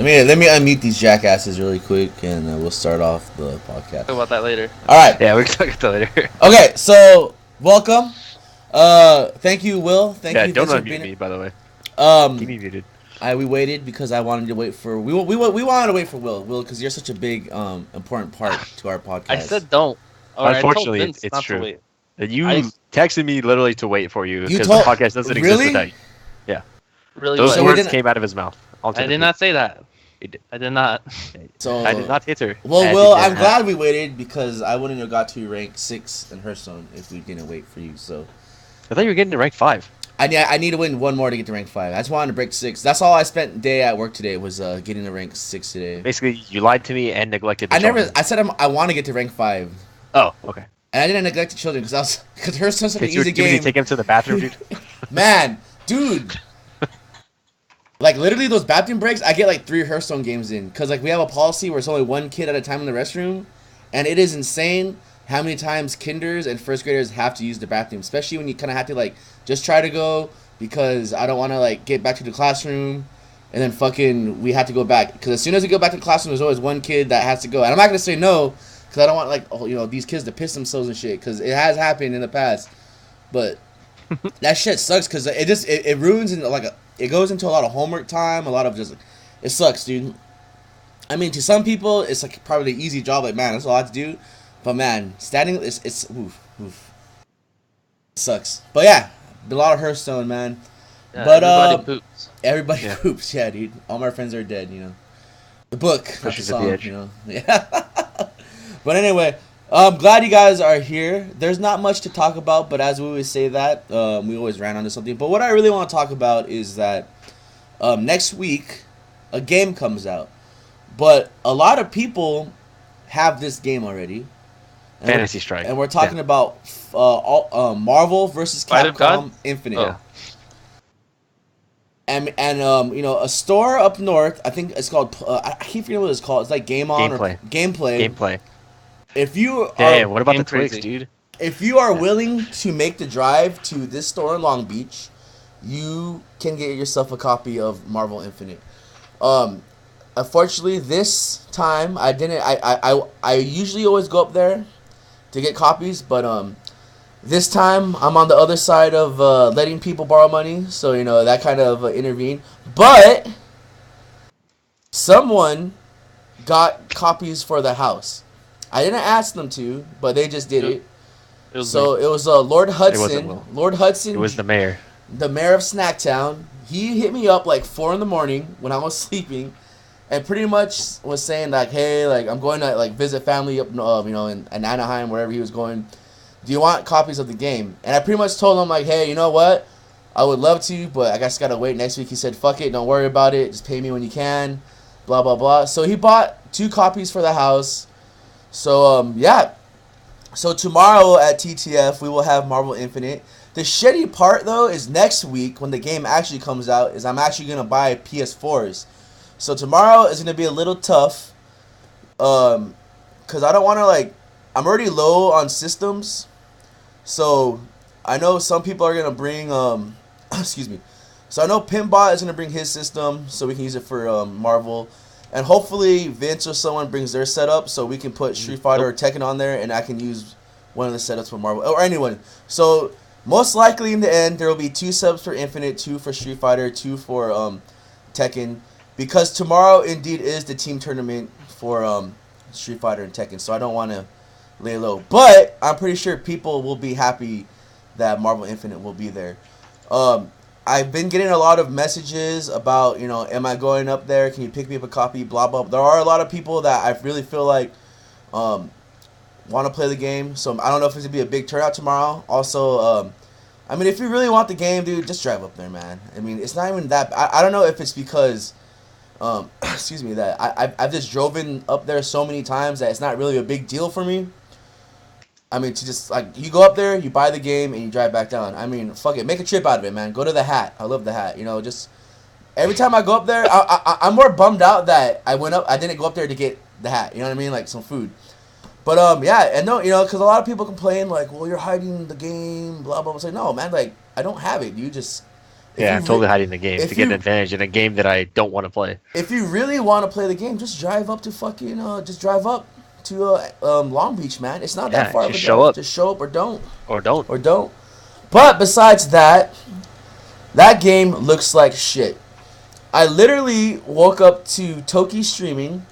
Let me unmute these jackasses really quick, and we'll start off the podcast. Talk about that later. All right. Yeah, we can talk about that later. Okay, so welcome. Thank you, Will. Thank you. Don't unmute me, by the way. Keep me muted. We waited because I wanted to wait for we wanted to wait for Will, because you're such a big important part to our podcast. I said don't. Unfortunately, it's true. You texted me literally to wait for you because the podcast doesn't exist without you. Yeah. Really? Those words came out of his mouth. I did not say that. He did. I did not. So I did not hit her. Well, Will, I'm glad we waited because I wouldn't have got to rank 6 in Hearthstone if we didn't wait for you. So I thought you were getting to rank 5. I need to win one more to get to rank 5. I just wanted to break 6. That's all I spent day at work today was getting to rank 6 today. Basically, you lied to me and neglected the children. I said I want to get to rank 5. Oh, okay. And I didn't neglect the children because Hearthstone's such an easy game. Did you take him to the bathroom, dude? Man, dude. Like, literally, those bathroom breaks, I get, like, 3 Hearthstone games in. Because, like, we have a policy where it's only one kid at a time in the restroom. And it is insane how many times kinders and first graders have to use the bathroom. Especially when you kind of have to, like, just try to go because I don't want to, like, get back to the classroom. And then fucking we have to go back. Because as soon as we go back to the classroom, there's always one kid that has to go. And I'm not going to say no. Because I don't want, like, these kids to piss themselves and shit. Because it has happened in the past. But that shit sucks because it ruins and, like, it goes into a lot of homework time, a lot of just, it sucks, dude. I mean, to some people, it's like probably the easy job, like, man, that's all I have to do. But man, standing, it's oof. It sucks. But yeah, a lot of Hearthstone, man. Yeah, but everybody poops. Everybody poops, yeah, dude. All my friends are dead, The book, not the song, Yeah. But anyway, I'm glad you guys are here. There's not much to talk about, but as we always say that, we always ran onto something. But what I really want to talk about is that next week, a game comes out. But a lot of people have this game already. Fantasy Strike. And we're talking about Marvel versus Capcom Infinite. Yeah. And a store up north, I think it's called, I keep forgetting what it's called. It's like Game On or Gameplay. If you are, what about the Twix, dude? If you are willing to make the drive to this store in Long Beach, you can get yourself a copy of Marvel Infinite. Unfortunately, this time I didn't. I usually always go up there to get copies, but this time I'm on the other side of letting people borrow money, so that kind of intervened. But someone got copies for the house. I didn't ask them to, but they just did it. It was Lord Hudson. Lord Hudson. It was the mayor. The mayor of Snacktown. He hit me up like 4 a.m. when I was sleeping, and pretty much was saying like, "Hey, like I'm going to like visit family up, in Anaheim, wherever he was going. Do you want copies of the game?" And I pretty much told him like, "Hey, you know what? I would love to, but I guess gotta wait next week." He said, "Fuck it, don't worry about it. Just pay me when you can." Blah blah blah. So he bought 2 copies for the house. So, So tomorrow at TTF, we will have Marvel Infinite. The shitty part, though, is next week, when the game actually comes out, is I'm actually going to buy PS4s. So tomorrow is going to be a little tough. Because I don't want to, I'm already low on systems. So I know some people are going to bring, excuse me. So I know Pimbot is going to bring his system, so we can use it for Marvel. And hopefully Vince or someone brings their setup so we can put Street Fighter or Tekken on there and I can use one of the setups for Marvel. Or anyone. So most likely in the end there will be 2 subs for Infinite, 2 for Street Fighter, 2 for Tekken. Because tomorrow indeed is the team tournament for Street Fighter and Tekken. So I don't want to lay low. But I'm pretty sure people will be happy that Marvel Infinite will be there. I've been getting a lot of messages about, am I going up there? Can you pick me up a copy? Blah, blah. There are a lot of people that I really feel like want to play the game. So I don't know if it's going to be a big turnout tomorrow. Also, if you really want the game, dude, just drive up there, man. I mean, it's not even that. I don't know if it's because, excuse me, that I've just driven up there so many times that it's not really a big deal for me. I mean, to just, you go up there, you buy the game, and you drive back down. I mean, fuck it. Make a trip out of it, man. Go to the Hat. I love the Hat. Just every time I go up there, I'm more bummed out that I didn't go up there to get the Hat. You know what I mean? Like, some food. But, and no, because a lot of people complain, well, you're hiding the game, blah, blah, blah. It's like, no, man, I don't have it. You just, Yeah, I'm totally hiding the game to get an advantage in a game that I don't want to play. If you really want to play the game, just drive up to Long Beach, man. It's not that far of a drive. Just show up or don't. Or don't. Or don't. But besides that game looks like shit. I literally woke up to Toki streaming,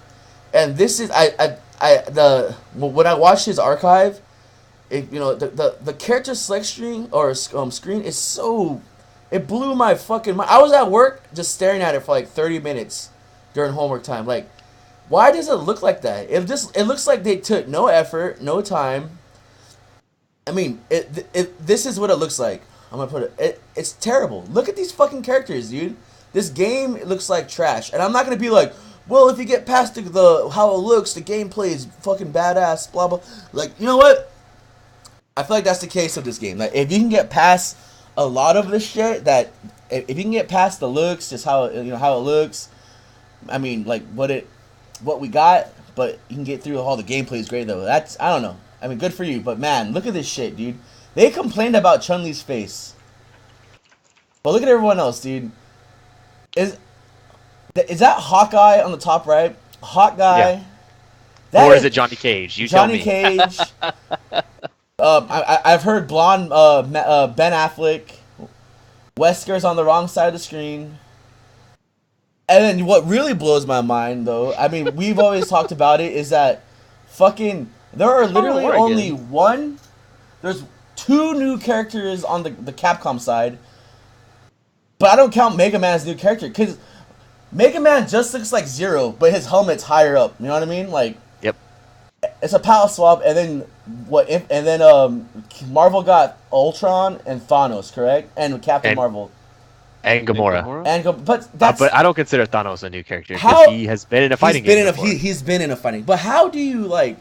and this is when I watched his archive, the character select screen is so. It blew my fucking mind. I was at work just staring at it for like 30 minutes during homework time. Like, why does it look like that? It looks like they took no effort, no time. I mean, this is what it looks like. I'm gonna put it. It's terrible. Look at these fucking characters, dude. This game looks like trash, and I'm not gonna be like, well, if you get past the how it looks, the gameplay is fucking badass. Blah blah. Like, you know what? I feel like that's the case of this game. Like, if you can get past a lot of this shit, that if you can get past the looks, just how it looks. I mean, like what we got, but you can get through all the gameplay is great though. I don't know. I mean, good for you, but man, look at this shit, dude. They complained about Chun-Li's face, but look at everyone else, dude. Is that Hawkeye on the top right? Hawkeye. Yeah. Or is it Johnny Cage? Johnny Cage. I've heard blonde Ben Affleck. Wesker's on the wrong side of the screen. And then what really blows my mind, though, I mean, we've always talked about it, is that there are literally only there's 2 new characters on the Capcom side, but I don't count Mega Man as a new character, because Mega Man just looks like Zero, but his helmet's higher up, you know what I mean? Like, yep. It's a palette swap, and then Marvel got Ultron and Thanos, correct? And Captain Marvel. And Gamora. But I don't consider Thanos a new character because he has been in a fighting game before. He's been in a fighting. But how do you like?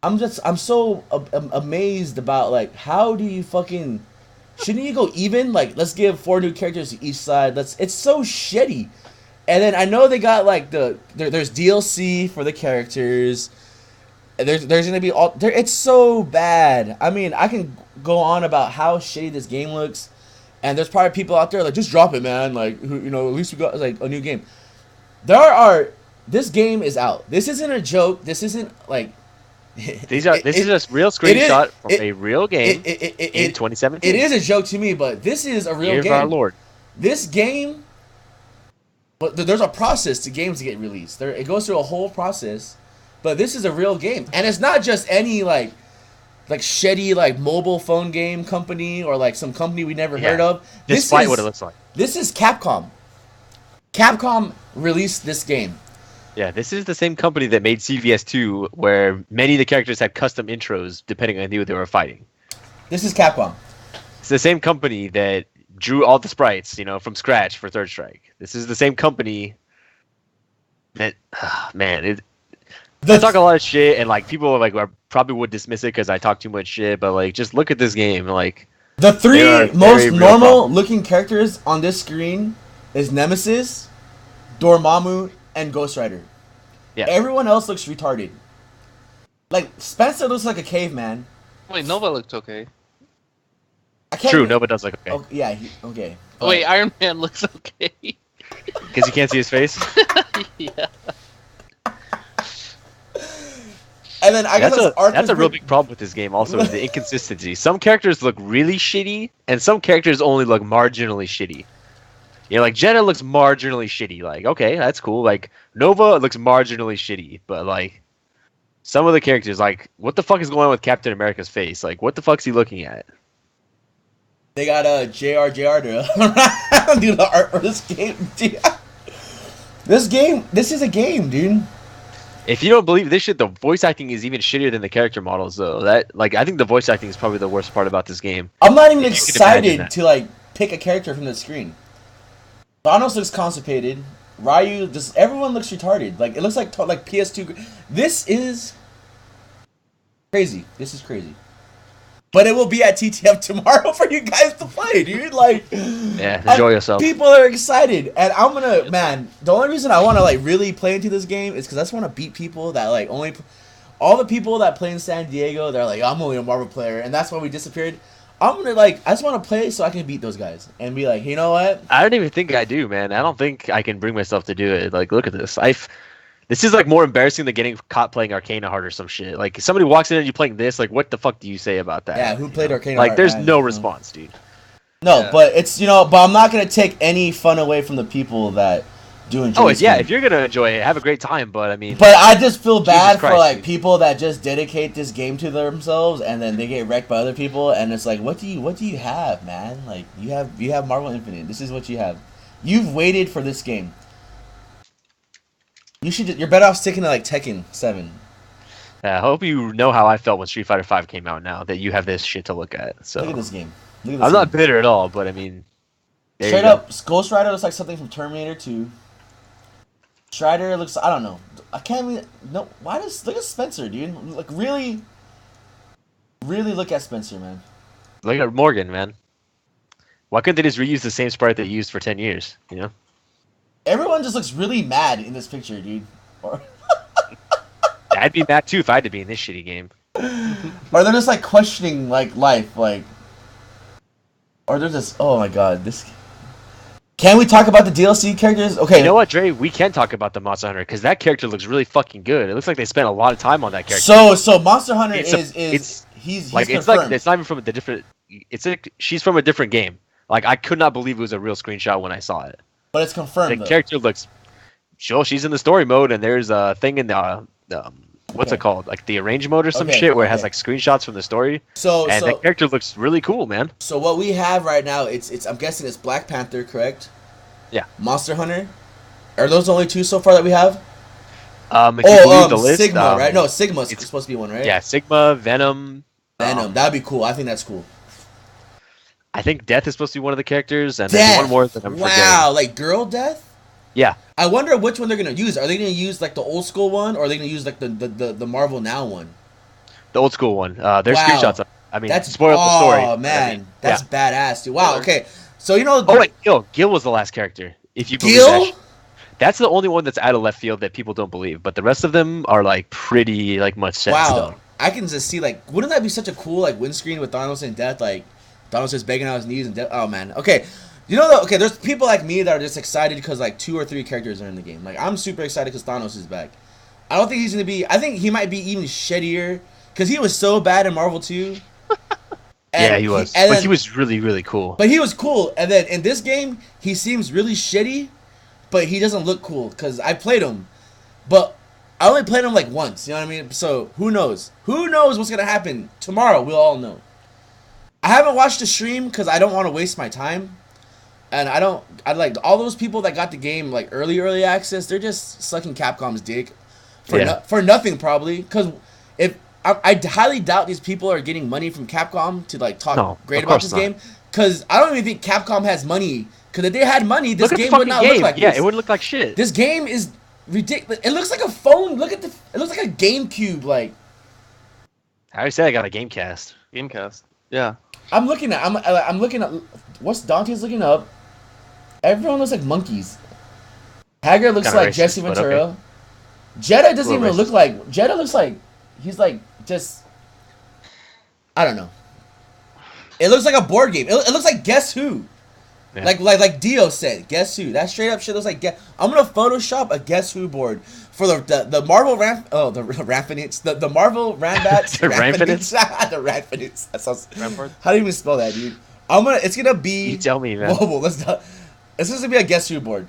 I'm so amazed about like how do you fucking? Shouldn't you go even? Like, let's give 4 new characters to each side. It's so shitty. And then I know they got like there's DLC for the characters. There's gonna be it's so bad. I mean, I can go on about how shitty this game looks. And there's probably people out there like, just drop it, man. Like, at least we got like a new game. This game is out. This isn't a joke. This isn't like. This is a real screenshot from a real game in 2017. It is a joke to me, but this is a real game. Our Lord. This game, but there's a process to games to get released. It goes through a whole process, but this is a real game, and it's not just any like shitty like mobile phone game company or like some company we never heard of. Despite what it looks like. This is Capcom. Capcom released this game. Yeah, this is the same company that made CVS2, where many of the characters had custom intros depending on who they were fighting. This is Capcom. It's the same company that drew all the sprites, from scratch for Third Strike. This is the same company that, I talk a lot of shit, and like people probably would dismiss it because I talk too much shit. But like, just look at this game. Like, the 3 most normal looking characters on this screen is Nemesis, Dormammu, and Ghost Rider. Yeah. Everyone else looks retarded. Like, Spencer looks like a caveman. Wait, Nova looks okay. True, Nova does look okay. Oh, yeah, okay. Wait, Iron Man looks okay. Because you can't see his face? Yeah. And then that's a real big problem with this game also, is the inconsistency. Some characters look really shitty, and some characters only look marginally shitty. Like Jenna looks marginally shitty. Like, okay, that's cool. Like, Nova looks marginally shitty, but like, some of the characters, like, what the fuck is going on with Captain America's face? Like, what the fuck's he looking at? They got JR to do the art for this game. This is a game, dude. If you don't believe this shit, the voice acting is even shittier than the character models, though. I think the voice acting is probably the worst part about this game. I'm not even excited to like pick a character from the screen. Thanos looks constipated. Ryu, everyone looks retarded. Like, it looks like PS2. This is crazy. This is crazy. But it will be at TTF tomorrow for you guys to play, dude. Like, yeah, enjoy yourself. People are excited, and I'm gonna, man. The only reason I want to like really play into this game is because I just want to beat people that like only. All the people that play in San Diego, they're like, I'm only a Marvel player, and that's why we disappeared. I'm gonna like I just want to play so I can beat those guys and be like, you know what? I don't even think I do, man. I don't think I can bring myself to do it. Like, look at this. This is like more embarrassing than getting caught playing Arcana Heart or some shit. Like, if somebody walks in and you playing this, like, what the fuck do you say about that? Yeah, who played Arcana Like, Heart, there's man? no response, dude. No, Yeah. but it's but I'm not gonna take any fun away from the people that do enjoy. Oh, this yeah, game. if you're gonna enjoy it, have a great time. But I mean, But I just feel bad for Christ, like dude. people that just dedicate this game to themselves and then they get wrecked by other people and it's like what do you have, man? Like you have Marvel Infinite. This is what you have. You've waited for this game. You're better off sticking to like Tekken 7. I hope you know how I felt when Street Fighter V came out. Now that you have this shit to look at, so Look at this game. Look at this I'm not game. bitter at all. But I mean, there you Straight go. up, Ghost Rider looks like something from Terminator 2. Strider looks, I don't know. I can't even, no, why does, look at Spencer, dude. Like, really look at Spencer, man. Look at Morgan, man. Why couldn't they just reuse the same sprite they used for 10 years? You know? Everyone just looks really mad in this picture, dude. Or I'd be mad too if I had to be in this shitty game. or they're just, like, questioning, like, life, like, or they're just, oh my god, this... Can we talk about the DLC characters? Okay. You know what, Dre? We can talk about the Monster Hunter because that character looks really fucking good. It looks like they spent a lot of time on that character. So Monster Hunter he's like confirmed. it's like it's not even from the different. It's like she's from a different game. Like I could not believe it was a real screenshot when I saw it. But it's confirmed. The though. character looks. Sure, she's in the story mode, and there's a thing in the what's Okay. it called? Like the arrange mode or some Okay, shit where it has okay. like screenshots from the story. So And that character looks really cool, man. So what we have right now, it's I'm guessing it's Black Panther, correct? Yeah. Monster Hunter. Are those the only two so far that we have? If you believe the list, Sigma, right? No, Sigma's it's- supposed to be one, right? Yeah, Sigma, Venom. Venom. That'd be cool. I think that's cool. I think Death is supposed to be one of the characters, and there's Death. one more that I'm Wow, forgetting. like Girl Death. Yeah. I wonder which one they're gonna use. Are they gonna use like the old school one, or are they gonna use like the Marvel Now one? The old school one. There's Wow. screenshots of. I mean, That's spoiled the story. Oh but man, I mean, that's yeah. badass, dude. Wow. Okay, so you know. Oh wait, Gil. Gil was the last character. If you believe that. Gil. That's the only one that's out of left field that people don't believe. But the rest of them are like pretty like much set in Wow, stone. I can just see like, wouldn't that be such a cool like windscreen with Thanos and Death? Like, Thanos just begging on his knees and Death. Oh man. Okay, you know okay. There's people like me that are just excited because like 2 or 3 characters are in the game. Like I'm super excited because Thanos is back. I don't think he's gonna be. I think he might be even shittier because he was so bad in Marvel 2. Yeah, he was. and But then- he was really really cool. But he was cool, and then in this game he seems really shitty, but he doesn't look cool because I played him, but I only played him like once. You know what I mean? So who knows? Who knows what's gonna happen tomorrow? We'll all know. I haven't watched the stream because I don't want to waste my time, and I like all those people that got the game like early access. They're just sucking Capcom's dick for Yeah. for nothing probably. Because if I highly doubt these people are getting money from Capcom to like talk No, great of about course this not. game. Because I don't even think Capcom has money. Because if they had money, this Look at the game would fucking not game. look like Yeah, this. it wouldn't look like shit. This game is ridiculous. It looks like a phone. Look at the. It looks like a GameCube. Like I already said I got a Gamecast. Gamecast. Yeah. I'm looking at. What's Dante's looking up? Everyone looks like monkeys. Haggard looks Kinda like racist, Jesse but Ventura. okay. Jeddah doesn't A little even look racist. like. Jeddah looks like he's like just. I don't know. It looks like a board game. It looks like Guess Who. Yeah. Like Dio said, Guess Who. That straight up shit looks like I'm gonna Photoshop a Guess Who board for the Marvel the Rampants the Marvel Rambats The Rampants? the Rampants. That sounds. Rampart? How do you even spell that, dude? It's gonna be. You tell me, man. Whoa, let's not. It's just gonna be a Guess Who board.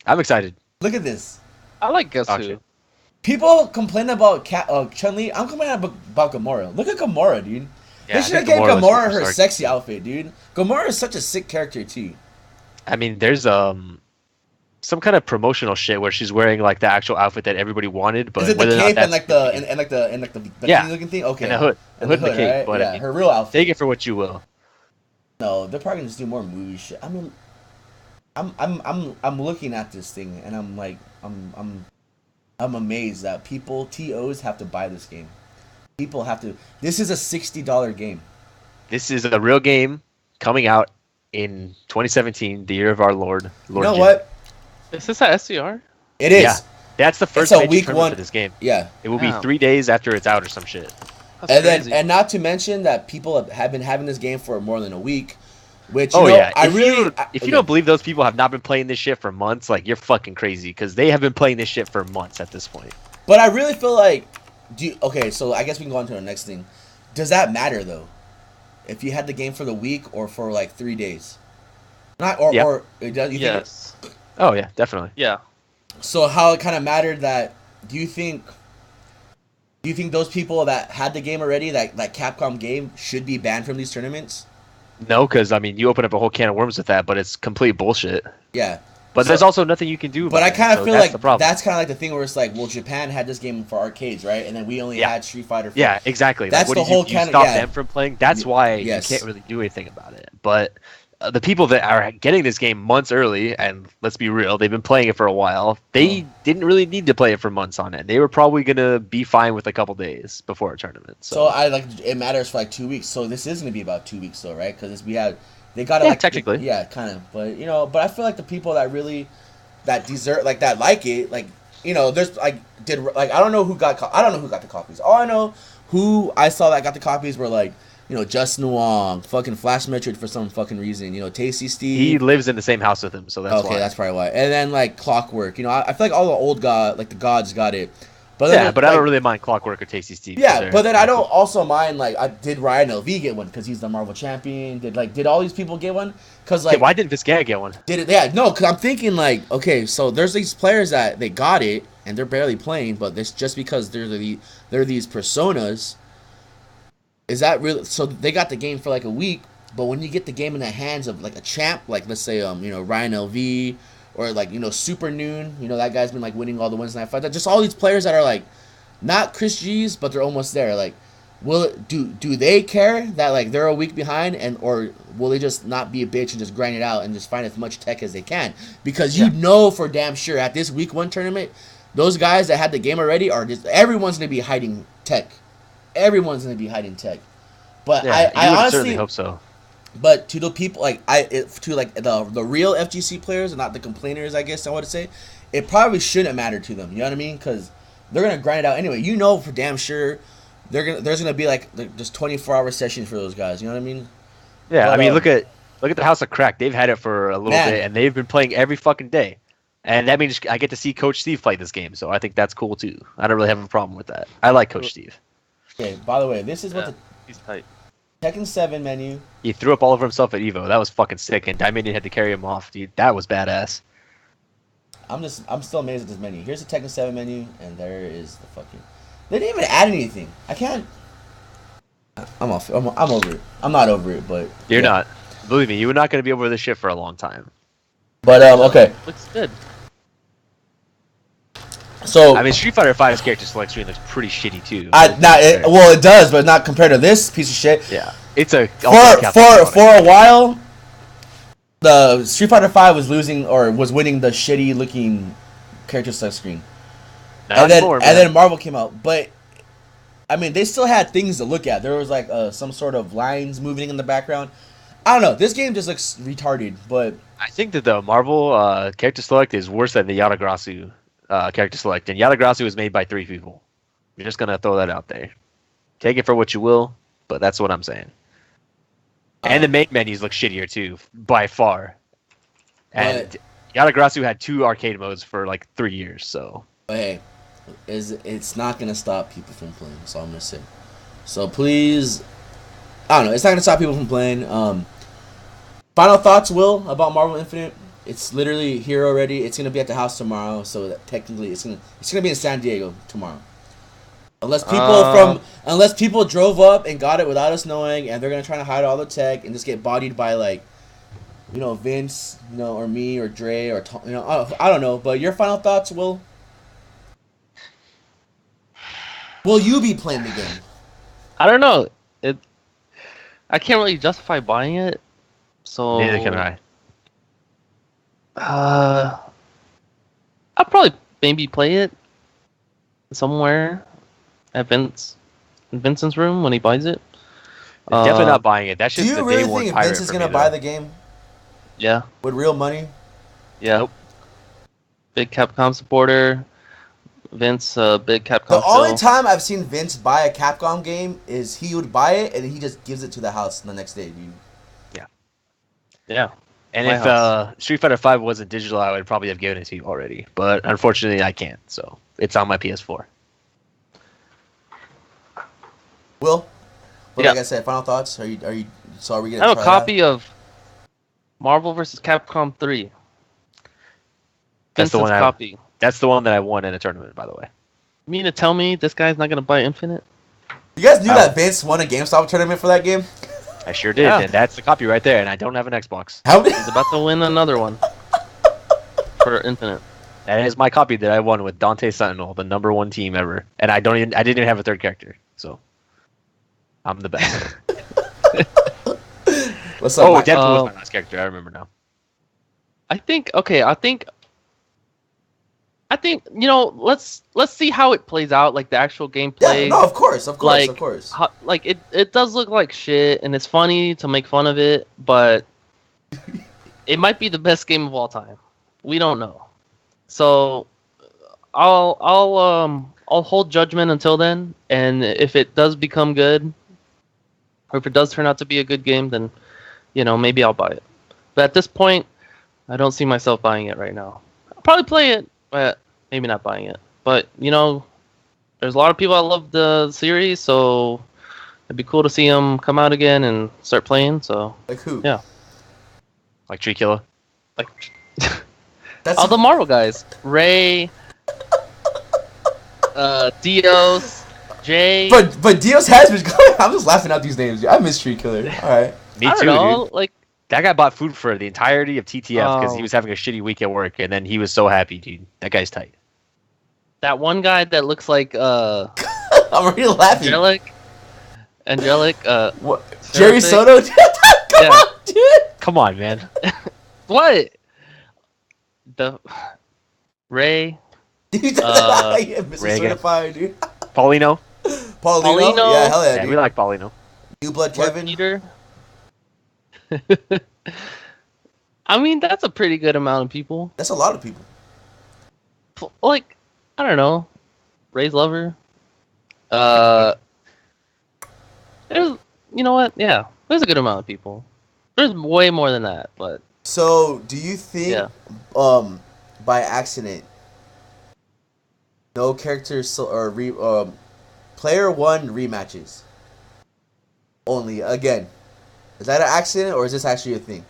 I'm excited. Look at this. I like Guess Oh, Who. shit. People complain about Chun-Li. I'm complaining about Gamora. Look at Gamora, dude. Yeah, They I should have think gave Gamora looks Gamora super her stark. sexy outfit, dude. Gamora is such a sick character too. I mean, there's some kind of promotional shit where she's wearing like the actual outfit that everybody wanted, but Is it the whether or not cape and that's like the Yeah. looking thing? Okay. and the hood, And and the cape. right? But yeah, I mean, her real outfit. take it for what you will. No, they're probably gonna just do more movie shit. I mean, I'm looking at this thing and I'm like, I'm amazed that TOs have to buy this game. People have to. This is a $60 game. This is a real game coming out in 2017, the year of our Lord. You know Jim. what? Is this at SCR? It is. Yeah, that's the first a major week tournament one- for this game. Yeah. It will be Wow. 3 days after it's out or some shit. That's And crazy. and not to mention that people have been having this game for more than a week, which if you don't believe those people have not been playing this shit for months, like you're fucking crazy because they have been playing this shit for months at this point. But I really feel like, so I guess we can go on to the next thing. Does that matter though? If you had the game for the week or for like 3 days, or it does. Yes. Oh yeah, definitely. Yeah. So how it kind of mattered that? Do you think those people that had the game already, that Capcom game, should be banned from these tournaments? No, because I mean, you open up a whole can of worms with that, but it's complete bullshit. Yeah. But there's also nothing you can do. But I kind of feel like that's kind of like the thing where it's like, well, Japan had this game for arcades, right? And then we only had Street Fighter. Yeah, exactly. That's like, the whole kind of stop them from playing. That's why you can't really do anything about it. But the people that are getting this game months early, and let's be real, they've been playing it for a while. They didn't really need to play it for months on it. They were probably gonna be fine with a couple days before a tournament. So it matters for like 2 weeks. So this is gonna be about 2 weeks though, right? Because they got it technically. Kind of. But but I feel like the people that really deserve that like it, there's I don't know who got the copies. All I know who I saw that got the copies were like, Justin Wong, fucking Flash Metric for some fucking reason, Tasty Steve. He lives in the same house with him, so that's why. Okay, that's probably why. And then like Clockwork, I feel like all the old the gods got it. But I don't really mind Clockwork or Tasty Steve. Yeah, but then I don't also mind did Ryan LV get one because he's the Marvel champion? Did all these people get one? Because why didn't Vizcaya get one? Did it? Yeah, no, because I'm thinking okay, so there's these players that they got it and they're barely playing, but this just because they're these personas. Is that really? So they got the game for like a week, but when you get the game in the hands of like a champ, like let's say Ryan LV. Or Super Noon, that guy's been winning all the Wednesday night fights. Just all these players that are not Chris G's, but they're almost there. Do they care that they're a week behind, or will they just not be a bitch and just grind it out and just find as much tech as they can? Because for damn sure at this week 1 tournament, those guys that had the game already everyone's gonna be hiding tech. Everyone's gonna be hiding tech. But I honestly certainly hope so. But to the people the real FGC players and not the complainers, I guess I would say, it probably shouldn't matter to them. You know what I mean? Because they're gonna grind it out anyway. For damn sure, there's gonna be just 24-hour sessions for those guys. You know what I mean? Yeah, but, I mean look at the House of Crack. They've had it for a little bit, and they've been playing every fucking day. And that means I get to see Coach Steve play this game, so I think that's cool too. I don't really have a problem with that. I like Coach Steve. Okay. By the way, this is what he's tight. Tekken 7 menu. He threw up all over himself at Evo. That was fucking sick, and Diamond had to carry him off, dude. That was badass. I'm still amazed at this menu. Here's the Tekken 7 menu, and there is the fucking. They didn't even add anything. I can't. I'm over it. I'm not over it, but you're not. Believe me, you're not gonna be over this shit for a long time. But okay. Looks good. So I mean, Street Fighter V's character select screen looks pretty shitty too. It does, but not compared to this piece of shit. Yeah, it's a for a while. The Street Fighter V was winning the shitty looking character select screen, and then Marvel came out. But I mean, they still had things to look at. There was some sort of lines moving in the background. I don't know. This game just looks retarded, but I think that the Marvel character select is worse than the Yatagrasu character select, and Yatagrasu was made by 3 people. I'm just gonna throw that out there. Take it for what you will, but that's what I'm saying. And the main menus look shittier too, by far. And Yatagrasu had 2 arcade modes for 3 years, so. But hey, it's not gonna stop people from playing. That's all I'm gonna say. So please, I don't know. It's not gonna stop people from playing. Final thoughts, Will, about Marvel Infinite. It's literally here already. It's gonna be at the house tomorrow, so that technically it's gonna be in San Diego tomorrow. Unless people drove up and got it without us knowing, and they're gonna try to hide all the tech and just get bodied by Vince, or me or Dre or I don't know. But your final thoughts, Will? Will you be playing the game? I don't know. I can't really justify buying it, so neither can I. I'll probably maybe play it somewhere at Vincent's room when he buys it. Definitely not buying it. That's just do you the really day one think pirate Vince is for gonna me, buy though. the game Yeah. with real money? Yeah. Nope. Big Capcom supporter. Vince, big Capcom. The only still. time I've seen Vince buy a Capcom game is he would buy it and he just gives it to the house the next day, dude. Yeah. And My if house. Street Fighter V wasn't digital, I would probably have given it to you already. But unfortunately, I can't. So it's on my PS4. Will? But Yeah. like I said, final thoughts? Are we I gonna have try a copy of Marvel vs. Capcom 3. That's the Vincent's one copy. That's the one that I won in a tournament, by the way. You mean to tell me this guy's not gonna buy Infinite? You guys knew that Vince won a GameStop tournament for that game? I sure did, Yeah. and that's the copy right there. And I don't have an Xbox. How many? He's about to win another one for Infinite. That is my copy that I won with Dante Sentinel, the #1 team ever, and I didn't even have a third character, so I'm the best. What's up? Oh, Mike? Deadpool was my last character. I remember now. I think let's see how it plays out, like the actual gameplay. Yeah, no, of course. Like it does look like shit, and it's funny to make fun of it, but it might be the best game of all time. We don't know, so I'll hold judgment until then, and if it does become good, or if it does turn out to be a good game, then maybe I'll buy it. But at this point, I don't see myself buying it right now. I'll probably play it, but maybe not buying it. But there's a lot of people that love the series, so it'd be cool to see them come out again and start playing. So Like who? yeah. Like Tree Killer. like That's all the Marvel guys, Ray, Dios, Jay. But Dios has been going. I'm just laughing out these names. Dude. I miss Tree Killer. All right. Me I too, don't know, dude. like That guy bought food for the entirety of TTF because he Oh. was having a shitty week at work, and then he was so happy, dude. That guy's tight. that one guy that looks like I'm already laughing. Angelic. What? Jerry Terrific. Soto? Come Yeah. on, dude. Come on, man. What? The Ray. Dude, Uh, yeah, Mr. Reagan. Certified, dude. Paulino. Paulino? Paulino? Yeah, hell yeah, Yeah, dude. we like Paulino. New Blood Kevin. Peter. I mean, that's a pretty good amount of people. That's a lot of people. Like, I don't know, Ray's lover. There's, you know what? Yeah, there's a good amount of people. There's way more than that, but So, do you think, Yeah. by accident, no characters player one rematches only again? Is that an accident or is this actually a thing?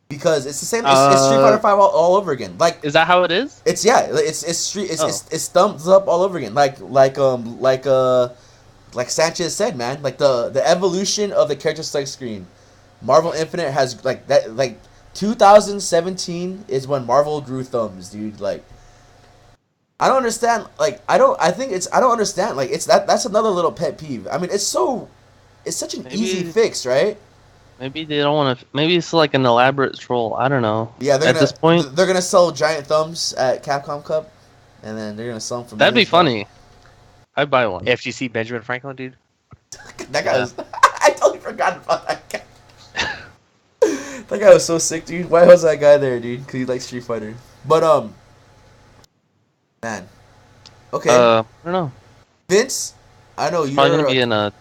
Because it's the same. It's Street Fighter 5 all over again. Like is that how it is? it's it's thumbs up all over again. Like Sanchez said, man. Like the evolution of the character select screen. Marvel Infinite has like that. Like 2017 is when Marvel grew thumbs, dude. Like I don't understand. Like I don't understand. Like it's that's another little pet peeve. I mean, it's such an easy fix, right? Maybe they don't want to. Maybe it's like an elaborate troll. I don't know. Yeah, at this point, they're gonna sell giant thumbs at Capcom Cup, and then they're gonna sell them from. that'd be funny. I'd buy one. FGC Benjamin Franklin, dude. That guy was. I totally forgot about that guy. That guy was so sick, dude. Why was that guy there, dude? Because he likes Street Fighter. But man, okay. I don't know. Vince, I know you're. Probably gonna be in a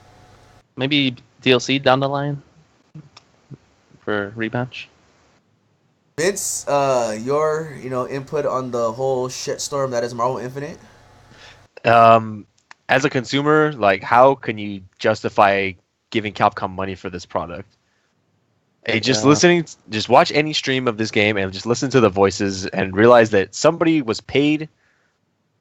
maybe DLC down the line for rematch. Vince, your input on the whole shitstorm that is Marvel Infinite. As a consumer, like, how can you justify giving Capcom money for this product? Hey, just watch any stream of this game and just listen to the voices and realize that somebody was paid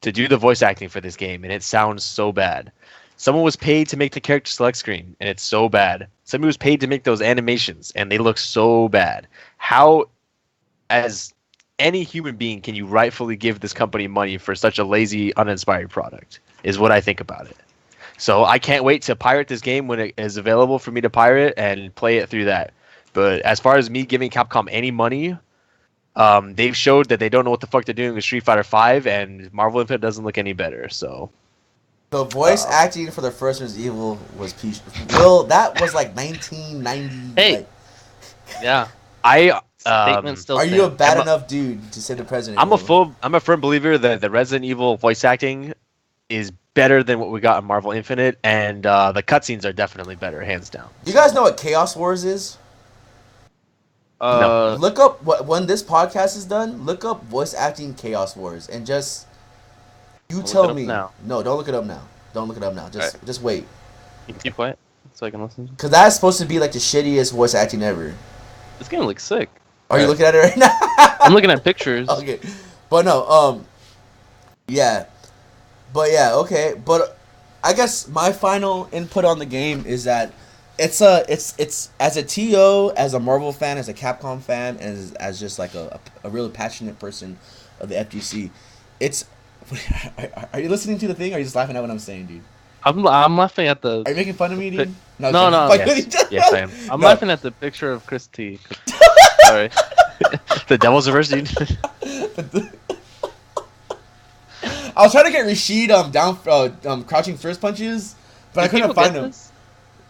to do the voice acting for this game, and it sounds so bad. Someone was paid to make the character select screen, and it's so bad. Somebody was paid to make those animations, and they look so bad. How, as any human being, can you rightfully give this company money for such a lazy, uninspired product, is what I think about it. So I can't wait to pirate this game when it is available for me to pirate and play it through that. But as far as me giving Capcom any money, they've showed that they don't know what the fuck they're doing with Street Fighter V, and Marvel Infinite doesn't look any better, so... The voice acting for the first Resident Evil was peach. Well, that was like 1990. Hey. Like, Yeah. I Statement still Are you a stands. bad enough dude to say the president? I'm a firm believer that the Resident Evil voice acting is better than what we got in Marvel Infinite, and the cutscenes are definitely better, hands down. You guys know what Chaos Wars is? No. Look up when this podcast is done. Look up voice acting Chaos Wars and just tell me. Now. No, don't look it up now. Don't look it up now. Just wait. You can keep quiet so I can listen. Because that's supposed to be like the shittiest voice acting ever. This game looks sick. Are you looking at it right now? I'm looking at pictures. Okay, but no. Yeah, but yeah. Okay, but I guess my final input on the game is that it's as a TO, as a Marvel fan, as a Capcom fan, and as just like a really passionate person of the FGC. It's. Are you listening to the thing? Or are you just laughing at what I'm saying, dude? I'm laughing at the. Are you making fun of me, dude? No. Yes, I am. I'm laughing at the picture of Chris T. Sorry. The Devil's Reverse, dude. I was trying to get Rashid crouching first punches, but I couldn't find him.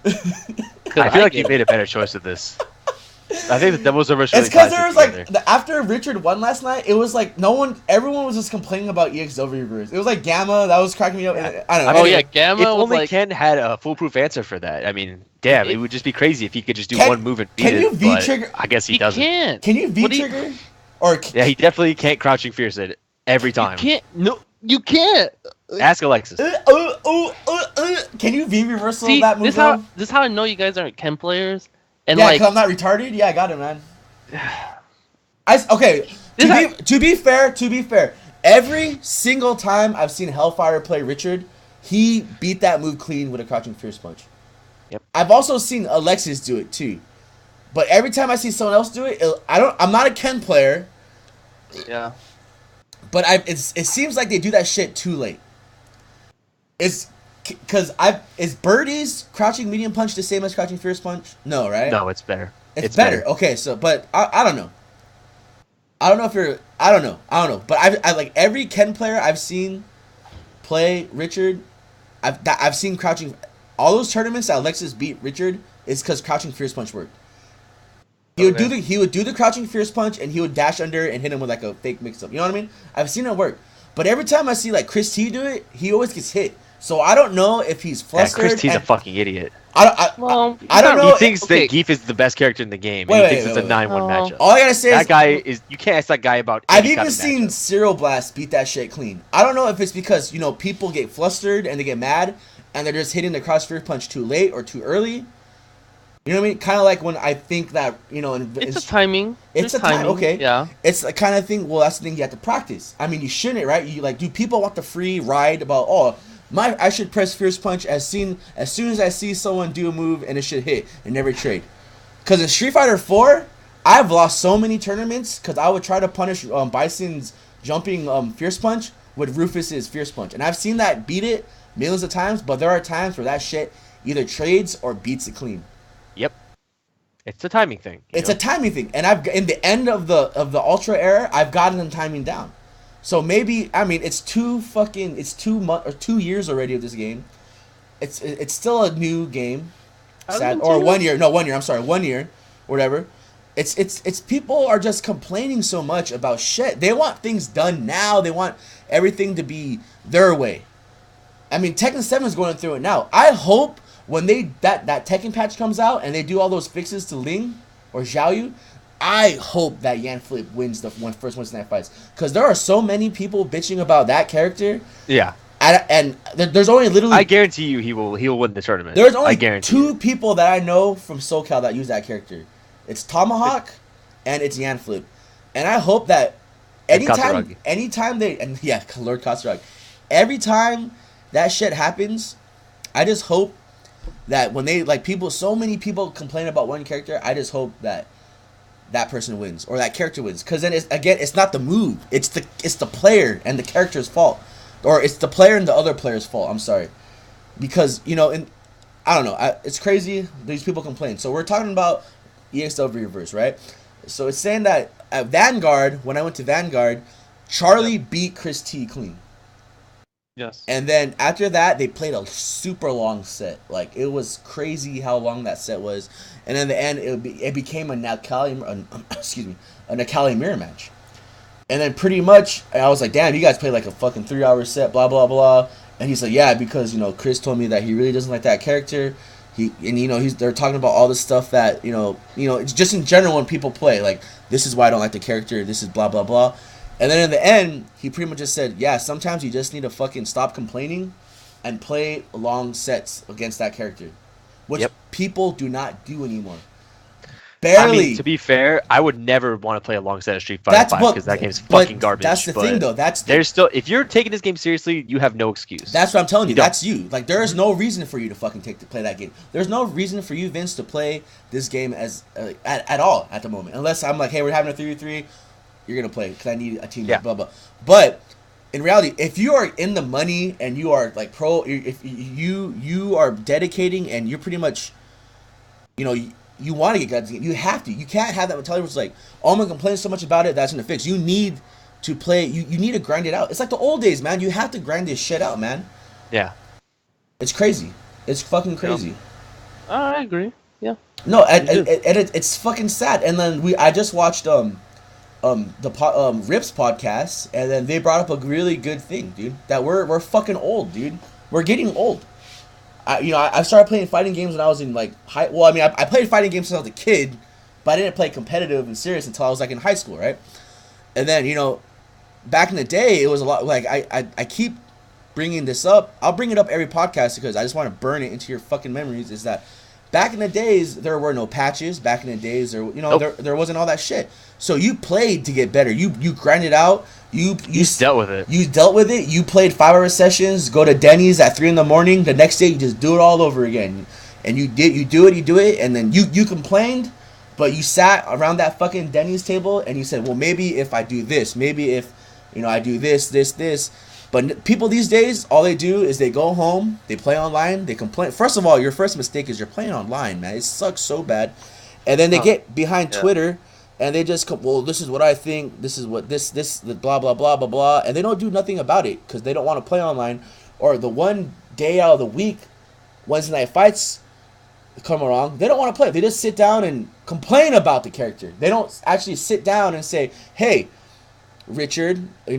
I feel like you made a better choice with this. I think the Devil's Reverse. Really it's because there was like after Richard won last night, it was like everyone was just complaining about EXW reverse. It was like Gamma that was cracking me up. Yeah. I don't know. Yeah, Gamma. If was only like, Ken had a foolproof answer for that. I mean, damn, it would just be crazy if he could just do one move and beat can it. you V-trigger? I guess he he doesn't. can't. Can you V-trigger? Yeah, he definitely can't crouching fierce it every time. You can't. No, you can't. Ask Alexis. Can you V-reversal See, that move? this is how I know you guys aren't Ken players. And yeah, like, because I'm not retarded. Yeah, I got it, man. To be fair, every single time I've seen Hellfire play Richard, he beat that move clean with a crouching fierce punch. Yep. I've also seen Alexis do it too, but every time I see someone else do it, I'm not a Ken player. Yeah. But it seems like they do that shit too late. Is Birdie's crouching medium punch the same as crouching fierce punch? No, right? No, it's better. It's better. Okay, so but I don't know. I don't know. But I like every Ken player I've seen play Richard. I've seen crouching. All those tournaments that Alexis beat Richard is because crouching fierce punch worked. He would do the crouching fierce punch and he would dash under and hit him with like a fake mix up. You know what I mean? I've seen it work. But every time I see like Chris T do it, he always gets hit. So I don't know if he's flustered. Yeah, Chris T's a fucking idiot. I don't know. He thinks that Geef is the best character in the game. He thinks it's a 9-1 matchup. All I gotta say that guy is. You can't ask that guy about. I've even seen Cyril Blast beat that shit clean. I don't know if it's because people get flustered and they get mad and they're just hitting the cross fierce punch too late or too early. You know what I mean? Kind of like when I think that it's a timing. It's a time. Okay. Yeah. It's the kind of thing. Well, that's the thing you have to practice. I mean, you shouldn't, right? You do people want the free ride about I should press fierce punch as soon as I see someone do a move and it should hit and never trade. Because in Street Fighter 4, I've lost so many tournaments because I would try to punish Bison's jumping fierce punch with Rufus's fierce punch, and I've seen that beat it millions of times. But there are times where that shit either trades or beats it clean. Yep. It's a timing thing. It's a timing thing, and I've in the end of the Ultra era, I've gotten the timing down. So maybe it's 2 years already of this game. It's still a new game. Or 1 year. No, 1 year. I'm sorry, 1 year, whatever. It's people are just complaining so much about shit. They want things done now. They want everything to be their way. I mean, Tekken 7 is going through it now. I hope when that Tekken patch comes out and they do all those fixes to Ling or Xiaoyu, I hope that Yan Flip wins the first one tonight fights, because there are so many people bitching about that character. Yeah. And there's only literally. I guarantee you he will win the tournament. There's only 2 people that I know from SoCal that use that character. It's Tomahawk and it's Yan Flip. And I hope that anytime Lord Kasaragi. Every time that shit happens, I just hope that when so many people complain about one character, I just hope that person wins or that character wins, because then it's not the move, it's the player and the character's fault, or it's the player and the other player's fault. I'm sorry, because I don't know, it's crazy. These people complain. So we're talking about EXW reverse, right? So it's saying that at Vanguard, when I went to Vanguard, Charlie beat Chris T clean. Yes. And then after that, they played a super long set. Like, it was crazy how long that set was. And in the end, it became a excuse me, a Nakali mirror match. And then pretty much, I was like, damn, you guys played like a fucking 3 hour set, blah, blah, blah. And he's like, yeah, because, Chris told me that he really doesn't like that character. They're talking about all this stuff that, it's just in general when people play, like, this is why I don't like the character, this is blah, blah, blah. And then in the end, he pretty much just said, yeah, sometimes you just need to fucking stop complaining and play long sets against that character. Which people do not do anymore. Barely. I mean, to be fair, I would never want to play a long set of Street Fighter 5 because that game's fucking garbage. That's the thing, though. There's still, if you're taking this game seriously, you have no excuse. That's what I'm telling you. That's you. Like, there is no reason for you to fucking play that game. There's no reason for you, Vince, to play this game as at all at the moment. Unless I'm like, hey, we're having a 3v3, you're gonna play because I need a team. Yeah. Blah blah. But in reality, if you are in the money and you are like if you are dedicating and you're pretty much, you want to get guys, you have to. You can't have that mentality where it's like, oh, I'm going to complain so much about it, that's going to fix. You need to play, you need to grind it out. It's like the old days, man. You have to grind this shit out, man. Yeah. It's crazy. It's fucking crazy. I agree. Yeah. No, and it's fucking sad. And then I just watched Rip's podcast, and then they brought up a really good thing, dude. That we're fucking old, dude. We're getting old. I started playing fighting games when I was in like high. Well, I mean, I played fighting games since I was a kid, but I didn't play competitive and serious until I was like in high school, right? And then back in the day, it was a lot. Like I keep bringing this up. I'll bring it up every podcast because I just want to burn it into your fucking memories. Is that back in the days there were no patches. Back in the days there there wasn't all that shit. So you played to get better. You grinded out. You dealt with it. You dealt with it. You played 5-hour sessions. Go to Denny's at 3 a.m. The next day you just do it all over again. And you do it, and then you complained, but you sat around that fucking Denny's table and you said, well, maybe if I do this, maybe if I do this. But people these days, all they do is they go home, they play online, they complain. First of all, your first mistake is you're playing online, man. It sucks so bad. And then they get behind Twitter. And they just come, well, this is what I think, this is what this blah, blah, blah, blah, blah. And they don't do nothing about it because they don't want to play online. Or the one day out of the week, Wednesday night fights come along, they don't want to play. They just sit down and complain about the character. They don't actually sit down and say, hey, Richard, you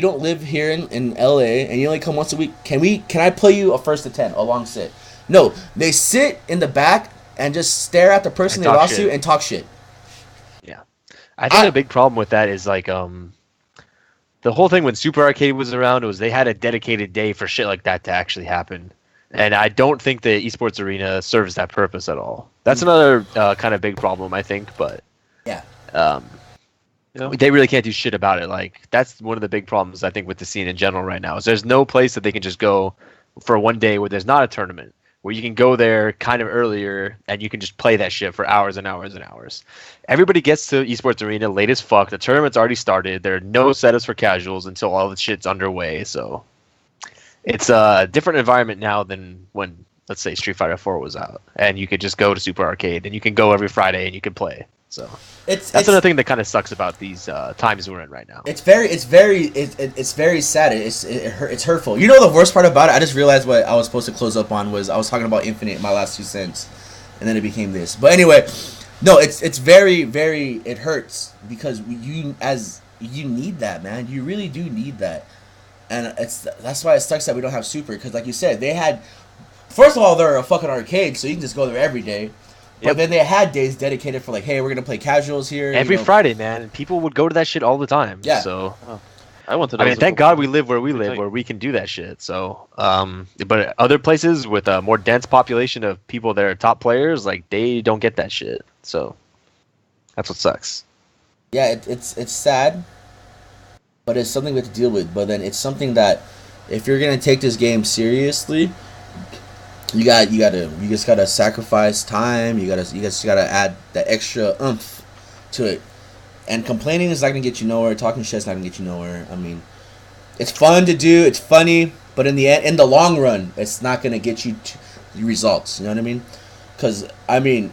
don't live here in LA and you only come once a week. Can I play you a 1st to 10, a long sit? No, they sit in the back and just stare at the person they lost to and talk shit. Yeah. I think a big problem with that is like the whole thing when Super Arcade was around was they had a dedicated day for shit like that to actually happen. And I don't think the esports arena serves that purpose at all. That's another kind of big problem, I think, but yeah. They really can't do shit about it. Like that's one of the big problems I think with the scene in general right now. Is there's no place that they can just go for one day where there's not a tournament, where you can go there kind of earlier and you can just play that shit for hours and hours and hours. Everybody gets to esports arena late as fuck. The tournament's already started. There are no setups for casuals until all the shit's underway. So it's a different environment now than when, let's say, Street Fighter 4 was out, and you could just go to Super Arcade and you can go every Friday and you can play. So that's another thing that kind of sucks about these times we're in right now. It's very sad. It's hurtful. You know the worst part about it? I just realized what I was supposed to close up on was I was talking about Infinite in my last 2 cents, and then it became this. But anyway, no, it's very, very, it hurts because you need that, man. You really do need that, and that's why it sucks that we don't have Super, because like you said, they had, first of all, they're a fucking arcade, so you can just go there every day. But then they had days dedicated for like, hey, we're gonna play casuals here every Friday, man. And people would go to that shit all the time. Yeah. So I went to. I mean, thank God we live where we live, where we can do that shit. So, but other places with a more dense population of people that are top players, like they don't get that shit. So that's what sucks. Yeah, it's sad, but it's something we have to deal with. But then it's something that if you're gonna take this game seriously, you just gotta sacrifice time. You just gotta add that extra oomph to it. And complaining is not gonna get you nowhere. Talking shit's not gonna get you nowhere. I mean, it's fun to do. It's funny, but in the end, in the long run, it's not gonna get you results. You know what I mean? Because I mean,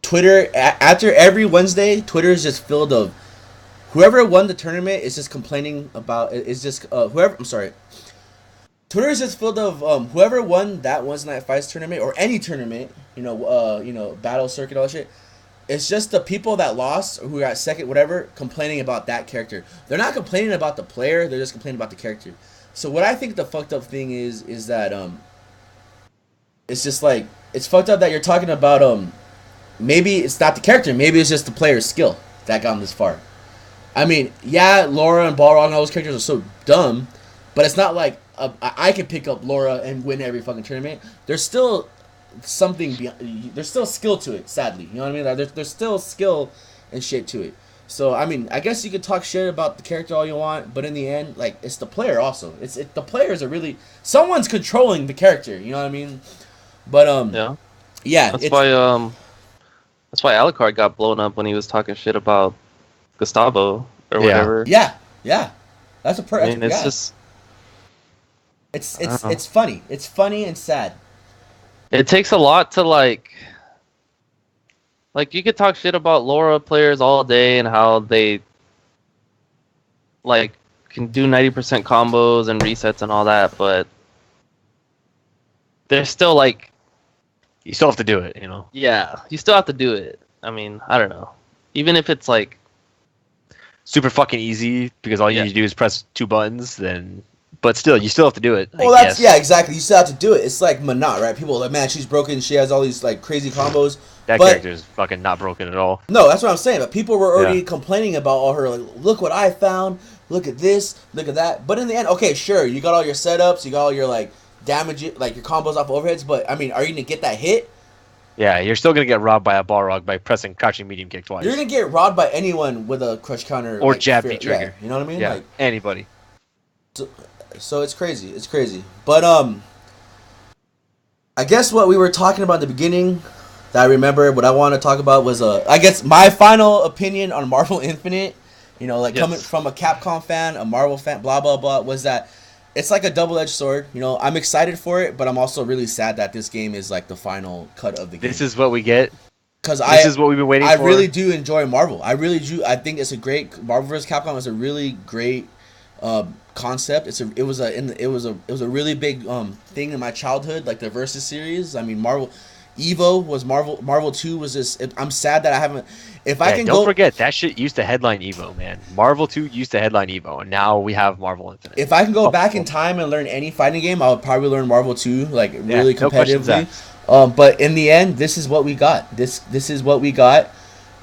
Twitter after every Wednesday, Twitter is just filled of whoever won the tournament is just complaining about it's just whoever. I'm sorry. Twitter is just filled of whoever won that Wednesday Night Fights tournament or any tournament, battle circuit, all that shit. It's just the people that lost or who got second, whatever, complaining about that character. They're not complaining about the player. They're just complaining about the character. So what I think the fucked up thing is that it's just like it's fucked up that you're talking about maybe it's not the character. Maybe it's just the player's skill that got him this far. I mean, yeah, Laura and Balrog and all those characters are so dumb, but it's not like I can pick up Laura and win every fucking tournament. There's still there's still skill to it, sadly. You know what I mean? There's still skill and shit to it. So, I mean, I guess you could talk shit about the character all you want, but in the end, like, it's the player also. The players are really... Someone's controlling the character, you know what I mean? But, yeah. That's why Alucard got blown up when he was talking shit about Gustavo or whatever. Yeah. That's a I mean, it's just... It's funny. It's funny and sad. It takes a lot to, like, you could talk shit about Laura players all day and how they, like, can do 90% combos and resets and all that, but they're still, like... You still have to do it, Yeah, you still have to do it. I mean, I don't know. Even if it's, like... super fucking easy, because all you need to do is press 2 buttons, then... But still, you still have to do it. Well, exactly. You still have to do it. It's like Manat, right? People are like, man, she's broken. She has all these, like, crazy combos. That character is fucking not broken at all. No, that's what I'm saying. But people were already complaining about all her, like, look what I found. Look at this. Look at that. But in the end, okay, sure, you got all your setups. You got all your, like, damage, like, your combos off overheads. But, I mean, are you going to get that hit? Yeah, you're still going to get robbed by a Balrog by pressing crouching medium kick twice. You're going to get robbed by anyone with a crush counter. Or like, jab V trigger. Yeah, you know what I mean? Yeah, like, anybody. So it's crazy. It's crazy. But I guess what we were talking about in the beginning that I remember, what I want to talk about was I guess my final opinion on Marvel Infinite, coming from a Capcom fan, a Marvel fan, blah blah blah, was that it's like a double-edged sword. I'm excited for it, but I'm also really sad that this game is like the final cut of the game. This is what we get. Because this is what we've been waiting for. I really do enjoy Marvel. I really do. I think it's a great Marvel vs. Capcom is a really great concept. It was a really big thing in my childhood, like the Versus series. I mean, Marvel 2 was just. I'm sad that I haven't. Don't forget that shit used to headline Evo, man. Marvel 2 used to headline Evo, and now we have Marvel Infinite. If I can go back in time and learn any fighting game, I would probably learn Marvel 2, like really competitively. But in the end, this is what we got. This is what we got.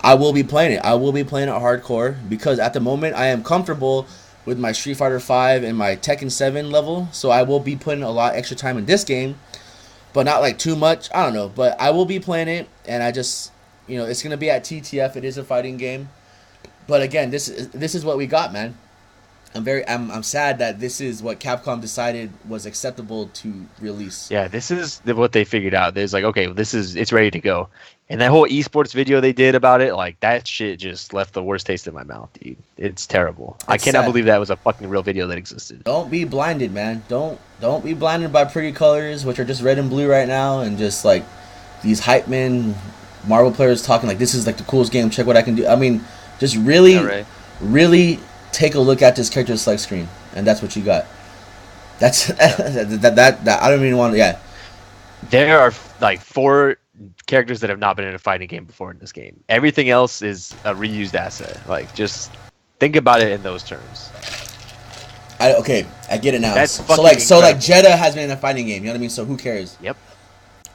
I will be playing it. I will be playing it hardcore because at the moment I am comfortable with my Street Fighter 5 and my Tekken 7 level, so I will be putting a lot extra time in this game, but not like too much. I don't know, but I will be playing it, and I just, it's gonna be at TTF. It is a fighting game, but again, this is what we got, man. I'm sad that this is what Capcom decided was acceptable to release. Yeah, this is what they figured out. There's like, okay, it's ready to go. And that whole esports video they did about it, like that shit just left the worst taste in my mouth, dude. It's terrible. I cannot believe that was a fucking real video that existed. Don't be blinded, man. Don't be blinded by pretty colors, which are just red and blue right now, and just like these hype men, Marvel players talking like this is like the coolest game. Check what I can do. I mean, just really take a look at this character select screen, and that's what you got. That's that I don't even want to. Yeah, there are like 4 characters that have not been in a fighting game before in this game. Everything else is a reused asset. Like, just think about it in those terms. I get it now. That's so like Jeddah has been in a fighting game. You know what I mean? So who cares? Yep.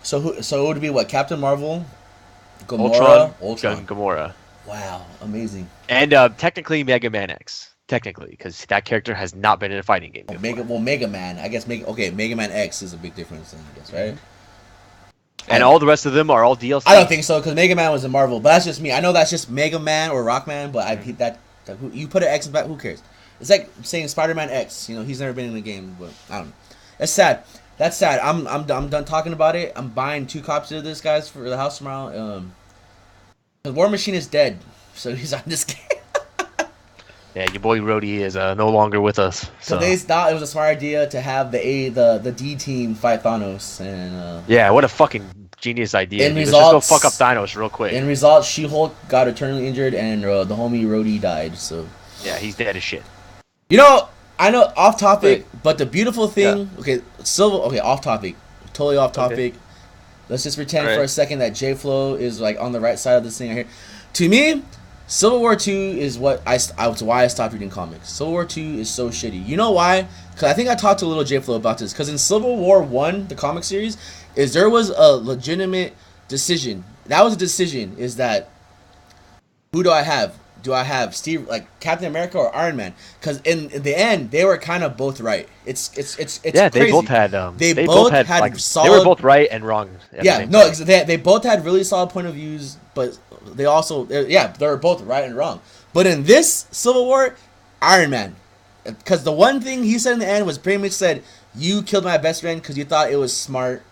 So it would be what? Captain Marvel, Ultron, and Gamora. Wow, amazing. And technically Mega Man X. Technically, because that character has not been in a fighting game before. Mega Man. I guess Mega Man X is a big difference, I guess, right? And all the rest of them are all DLC. I don't think so, because Mega Man was in Marvel. But that's just me. I know that's just Mega Man or Rockman, but you put an X in back, who cares? It's like saying Spider-Man X. He's never been in a game, but I don't know. It's sad. That's sad. I'm done talking about it. I'm buying 2 copies of this, guys, for the house tomorrow. The War Machine is dead, so he's on this game. Yeah, your boy Rhodey is no longer with us. So they thought it was a smart idea to have the D team fight Thanos, and yeah, what a fucking genius idea. Let's just go fuck up Thanos real quick. In results, She-Hulk got eternally injured, and the homie Rhodey died. So Yeah, he's dead as shit. You know, I know off topic, Wait. but the beautiful thing. Okay, off topic, totally off topic. Okay. Let's just pretend All for right. a second that J Flow is like on the right side of this thing right here. To me, Civil War 2 is why I stopped reading comics. Civil War 2 is so shitty. You know why? Because I think I talked to little J Flow about this. Because in Civil War 1, the comic series, there was a legitimate decision. That was a decision. Is that who do I have? Do I have Captain America or Iron Man? Because in the end, they were kind of both right. It's Yeah, they crazy. both had They both had like, solid. They were both right and wrong. At Yeah, the same no, time. they both had really solid point of views, but they also they were both right and wrong. But in this Civil War, Iron Man, because the one thing he said in the end was pretty much said, "You killed my best friend because you thought it was smart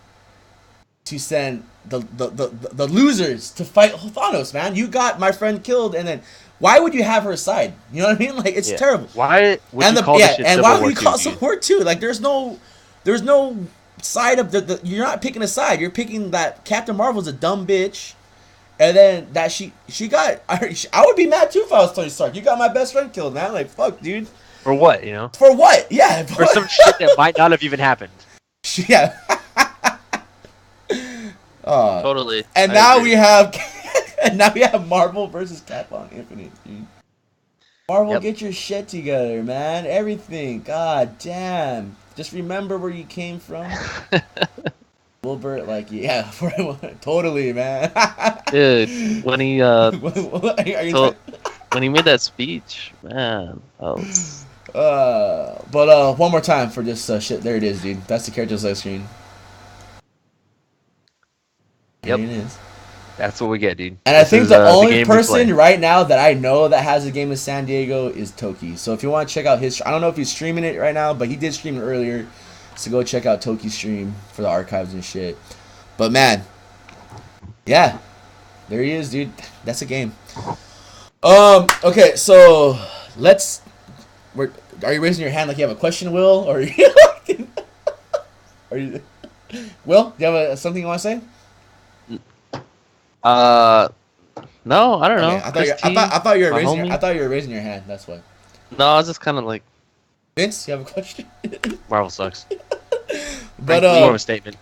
to send the losers to fight Thanos, man. You got my friend killed, and then why would you have her side? You know what I mean? Like it's terrible. Why would you call this shit and Civil why War would you 2, call it dude? Civil War 2? Like there's no side of the you're not picking a side. You're picking that Captain Marvel's a dumb bitch, and then that she got. I would be mad too if I was Tony Stark. You got my best friend killed, man. Like fuck, dude. For what, you know? For what? Yeah. For some shit that might not have even happened. Yeah. Totally. And I now agree. we have, Marvel versus Capcom Infinite, dude. Marvel, Yep. get your shit together, man. Everything. God damn. Just remember where you came from. Wilbert, like, yeah, totally, man. Dude, when he What are you so, when he made that speech, man, that was but one more time for this shit. There it is, dude. That's the character select screen. Yep. There it is. That's what we get, dude. And I This think is, the the only game we person play. right now that I know that has a game in San Diego is Toki. So if you want to check out his, I don't know if he's streaming it right now, but he did stream it earlier. So go check out Toki's stream for the archives and shit. But man, yeah, there he is, dude. That's a game. Okay, so are you raising your hand like you have a question, Will, or are you? Will, do you have something you want to say? no, I don't know. Okay, I thought you were my raising. homie. I thought you were raising your hand. That's why. No, I was just kind of like, Vince, you have a question? Marvel sucks. But More of a statement.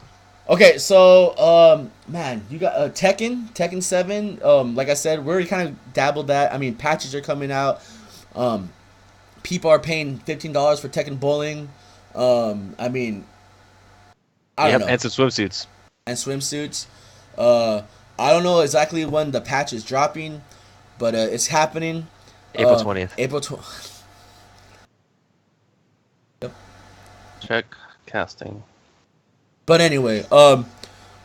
okay, so man, you got Tekken 7. Like I said, we already kind of dabbled that. I mean, patches are coming out. People are paying $15 for Tekken Bowling. I mean, I don't know. And some swimsuits. And swimsuits. I don't know exactly when the patch is dropping, but it's happening. April 20th. April 20th. check casting. But anyway,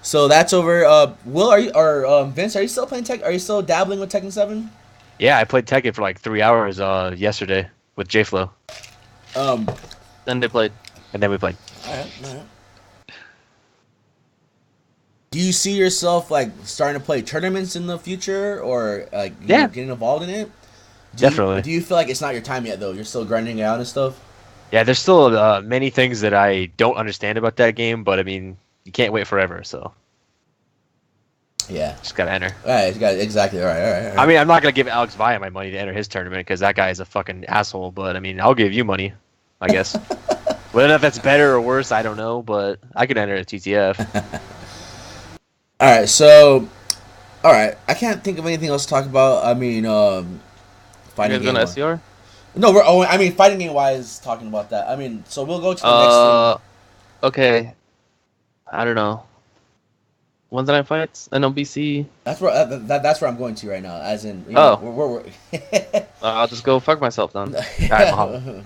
so that's over. Will, Vince, are you still playing Tekken? Are you still dabbling with Tekken 7? Yeah, I played Tekken for like 3 hours yesterday with J-Flow. Then they played. And then we played. Alright. Do you see yourself like starting to play tournaments in the future, or like Yeah. getting involved in it? Definitely. Do you feel like it's not your time yet though? You're still grinding it out and stuff. Yeah, there's still many things that I don't understand about that game, but I mean, you can't wait forever, so Yeah. just gotta enter. All right. Exactly. All right. I mean, I'm not gonna give Alex Vaya my money to enter his tournament because that guy is a fucking asshole. But I mean, I'll give you money, I guess. Whether or not that's better or worse, I don't know. But I could enter a TTF. All right. So, all right. I can't think of anything else to talk about. I mean, You fighting guys game. gonna SCR? No, I mean, fighting game wise, talking about that. I mean, so we'll go to the next thing. Okay. I don't know. When's the night fights? NLBC. That's where that's where I'm going to right now. As in, we're I'll just go fuck myself then. Mahalo.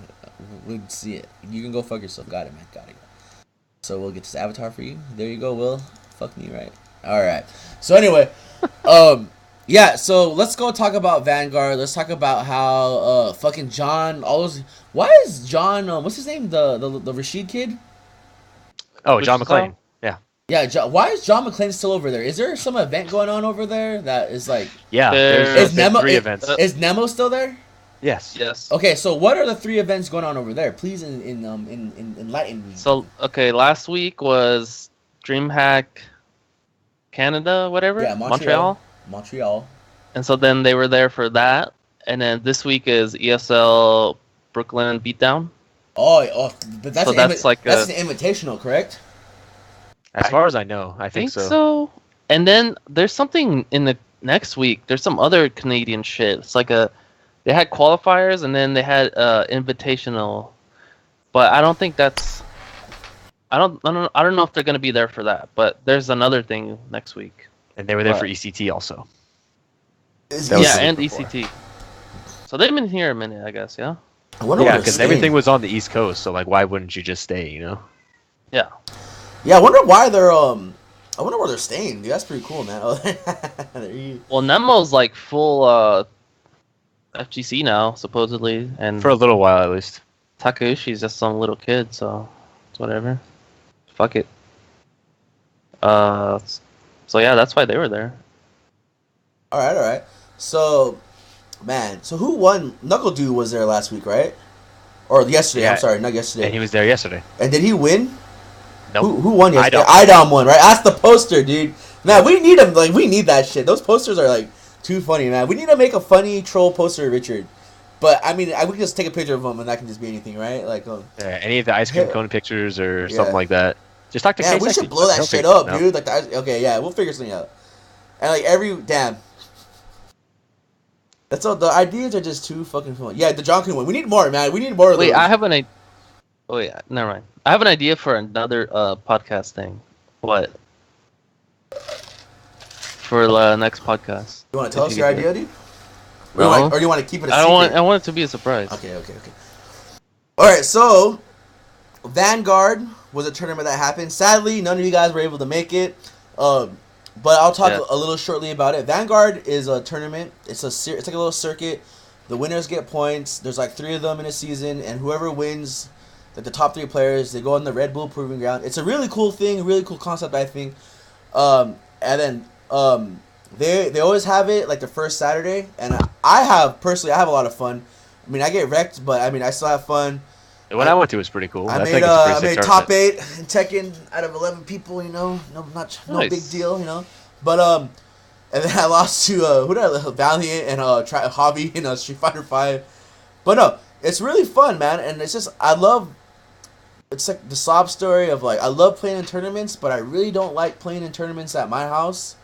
we'll see it. You can go fuck yourself. Got it, man. Got it. So we'll get this avatar for you. There you go, Will. Fuck me, right? All right. So anyway, yeah. So let's go talk about Vanguard. Let's talk about how fucking John. All those. Why is John? What's his name? The Rashid kid. Oh, John Which McClane. Yeah. Yeah. Why is John McClane still over there? Is there some event going on over there that is like? Yeah. There's Is Nemo 3 events. Is Nemo still there? Yes. Yes. Okay, so what are the 3 events going on over there? Please enlighten me. So okay, last week was DreamHack Canada, whatever. yeah, Montreal. Montreal. And so then they were there for that, And then this week is ESL Brooklyn Beatdown. But that's So that's like that's an invitational, correct? As far as I know, I think so. And then there's something in the next week. There's some other Canadian shit. It's like they had qualifiers and then they had invitational. But I don't think that's. I don't know if they're gonna be there for that. But there's another thing next week. And they were there for ECT also. Yeah, and ECT. So they've been here a minute, I guess. Yeah. Yeah, because everything was on the East Coast, so like, why wouldn't you just stay? You know? Yeah. Yeah, I wonder why they're I wonder where they're staying. Dude, that's pretty cool, man. Well, Nemo's like full FGC now, supposedly, and For a little while at least. Takayushi's just some little kid, so it's whatever. Fuck it. So yeah, that's why they were there. All right. So, man, so who won? Knuckle Dude was there last week, right? Or yesterday? Yeah. I'm sorry, not yesterday. And he was there yesterday. And did he win? Nope. Who won yesterday? IDOM. IDOM won, right? That's the poster, dude. Man, we need him. Like, we need that shit. Those posters are like too funny, man. We need to make a funny troll poster of Richard. But I mean, we can just take a picture of him, and that can just be anything, right? Like, yeah, any of the ice cream cone pictures or something like that. Just talk to. Yeah, K we should blow that shit up, dude. Like, okay, yeah, we'll figure something out. And like damn. That's all. The ideas are just too fucking fun. Yeah, the Jonkin one. We need more, man. We need more of those. Wait, I have an idea. Oh yeah, never mind. I have an idea for another podcast thing. What? For the next podcast. You want to tell us your idea, dude? No. Or do you want to keep it a secret? I want it to be a surprise. Okay. All right, so Vanguard was a tournament that happened. Sadly, none of you guys were able to make it. But I'll talk a little shortly about it. Vanguard is a tournament. It's like a little circuit. The winners get points. There's like 3 of them in a season, and whoever wins, like the top 3 players, they go on the Red Bull Proving Ground. It's a really cool thing, really cool concept, I think. And then they always have it like the first Saturday, and I have a lot of fun. I mean, I get wrecked, but I mean, I still have fun. The one I went to was pretty cool. I made top 8 in Tekken out of 11 people. You know, no big deal. You know, but and then I lost to who did I Valiant and Hobby in Street Fighter 5. But no, it's really fun, man, and it's just it's like the sob story of like I love playing in tournaments, but I really don't like playing in tournaments at my house.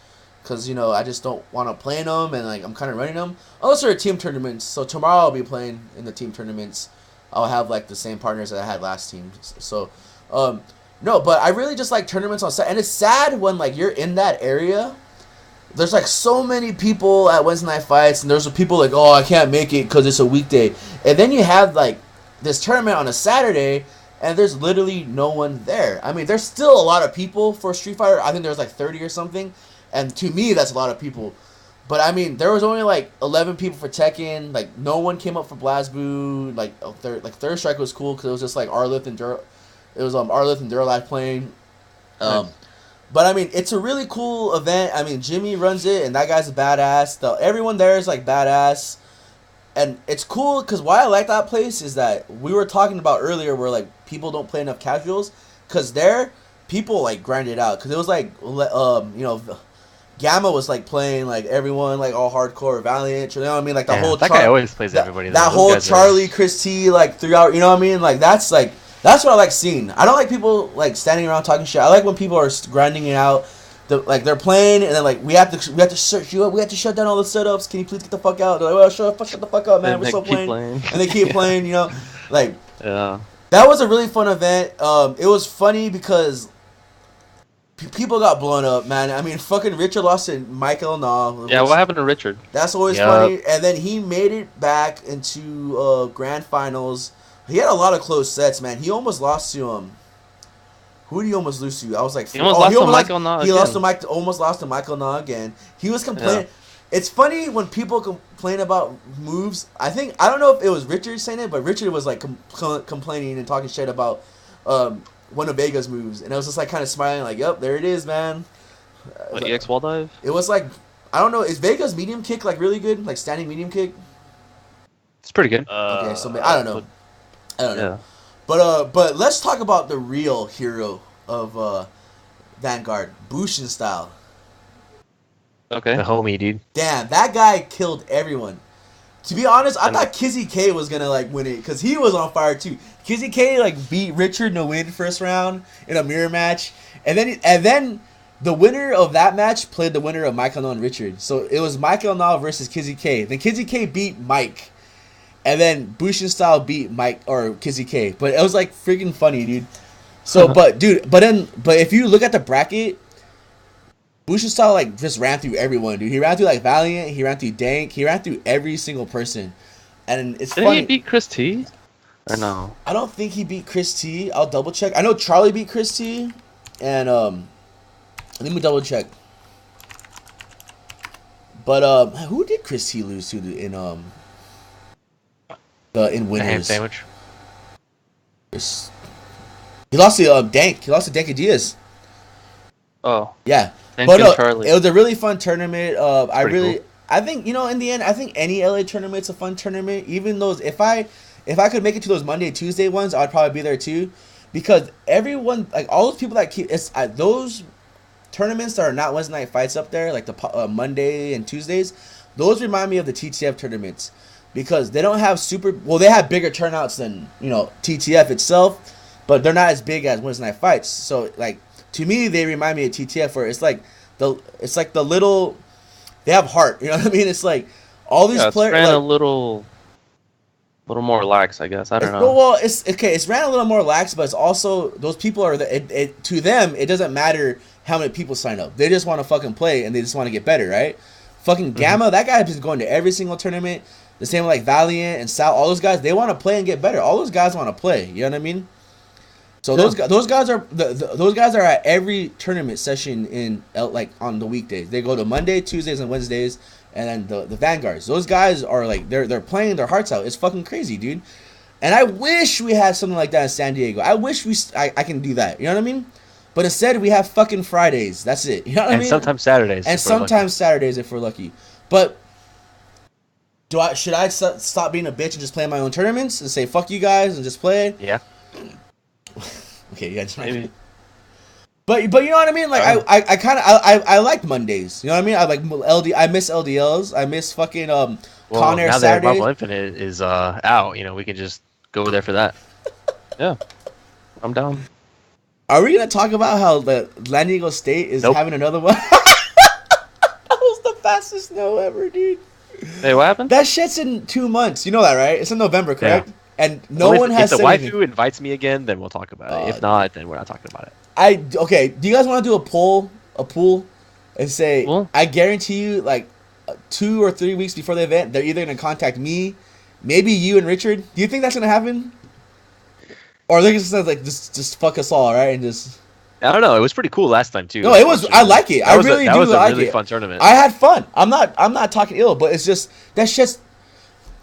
Because, I just don't want to play in them, and like I'm kind of running them. Unless they're team tournaments. So tomorrow I'll be playing in the team tournaments. I'll have like the same partners that I had last team. So, no, but I really just like tournaments on Saturday. And it's sad when like you're in that area. There's like so many people at Wednesday night fights, and there's people like, oh, I can't make it because it's a weekday. And then you have like this tournament on a Saturday, and there's literally no one there. I mean, there's still a lot of people for Street Fighter. I think there's like 30 or something. And to me, that's a lot of people. But, I mean, there was only, like, 11 people for Tekken. Like, no one came up for BlazBlue. Like, Third Strike was cool because it was just, like, Arlith and Duralife playing. Nice. But, I mean, it's a really cool event. I mean, Jimmy runs it, and that guy's a badass. Everyone there is, like, badass. And it's cool because why I like that place is that we were talking about earlier where, like, people don't play enough casuals. Because there, people, like, grind it out. Because it was, like, Gamma was like playing like everyone like all hardcore Valiant, you know what I mean? Like the whole that guy always plays everybody. That whole Charlie, Chris T, like throughout, you know what I mean? Like that's what I like seeing. I don't like people like standing around talking shit. I like when people are grinding it out. They're playing and then like we have to search you up. We have to shut down all the setups. Can you please get the fuck out? They're like, well, shut the fuck up, man. And we're still playing. And they keep playing, like yeah. That was a really fun event. It was funny because people got blown up, man. I mean, fucking Richard lost to Michael Na. Yeah, what happened to Richard? That's always funny. And then he made it back into grand finals. He had a lot of close sets, man. He almost lost to who did he almost lose to? I was like, he almost lost to Michael Na. He almost lost to Michael Na again. He was complaining. Yeah. It's funny when people complain about moves. I don't know if it was Richard saying it, but Richard was like complaining and talking shit about one of Vega's moves, and I was just like kind of smiling, like, "Yep, there it is, man." What, EX wall dive? It was like, I don't know, is Vega's medium kick like really good, like standing medium kick? It's pretty good. Okay, so I don't know. Yeah. But let's talk about the real hero of Vanguard, Bushin style. Okay. The homie, dude. Damn, that guy killed everyone. To be honest, I thought Kizzy K was gonna like win it because he was on fire too. Kizzy K like beat Richard to win first round in a mirror match, and then the winner of that match played the winner of Michael Nall and Richard. So it was Michael Nall versus Kizzy K. Then Kizzy K beat Mike, and then Bushin Style beat Mike or Kizzy K. But it was like freaking funny, dude. So but if you look at the bracket, Bushin Style like just ran through everyone, dude. He ran through like Valiant, he ran through Dank, he ran through every single person, and it's funny. Did he beat Chris T? Or no? I don't think he beat Chris T. I'll double check. I know Charlie beat Chris T, and let me double check. But who did Chris T lose to in winners? The ham sandwich. He lost to Dank. He lost to Dank Diaz. Oh. Yeah. But no, Charlie. It was a really fun tournament. Cool. I think, in the end, I think any LA tournament's a fun tournament. Even those, if I could make it to those Monday, Tuesday ones, I'd probably be there too, because everyone, like all those people that keep those tournaments that are not Wednesday night fights up there, like the Monday and Tuesdays, those remind me of the TTF tournaments because they don't have they have bigger turnouts than TTF itself, but they're not as big as Wednesday night fights. So like to me, they remind me of TTF, where it's like the little, they have heart. You know what I mean? It's like all these players ran a little more lax, I guess. I don't know. Well, it's okay. It's ran a little more lax, but it's also those people are to them. It doesn't matter how many people sign up. They just want to fucking play and they just want to get better, right? Fucking Gamma, that guy has been going to every single tournament. The same with like Valiant and Sal. All those guys, they want to play and get better. All those guys want to play. You know what I mean? So those guys are at every tournament session like on the weekdays. They go to Monday, Tuesdays, and Wednesdays, and then the Vanguards. Those guys are like they're playing their hearts out. It's fucking crazy, dude. And I wish we had something like that in San Diego. I wish I can do that. You know what I mean? But instead we have fucking Fridays. That's it. You know what I mean? And sometimes Saturdays. And sometimes Saturdays if we're lucky. But should I stop being a bitch and just play my own tournaments and say fuck you guys and just play? Yeah. Okay, you guys maybe. But you know what I mean? Like I like Mondays. You know what I mean? I like I miss LDLs. I miss fucking Con Air now that Saturdays. Marvel Infinite is out, we can just go there for that. Yeah, I'm down. Are we gonna talk about how the San Diego State is having another one? That was the fastest snow ever, dude. Hey, what happened? That shit's in 2 months. You know that, right? It's in November, correct? Yeah. And no one has said anything. If the waifu invites me again, then we'll talk about it. If not, then we're not talking about it. Okay, do you guys want to do a pool, and say, I guarantee you, like, 2 or 3 weeks before the event, they're either going to contact me, maybe you and Richard. Do you think that's going to happen? Or they're just going to, like, just fuck us all, right? And just... I don't know. It was pretty cool last time, too. No, it was... I like it. I really do like it. That was a really fun tournament. I had fun. I'm not talking ill, but it's just... That shit's...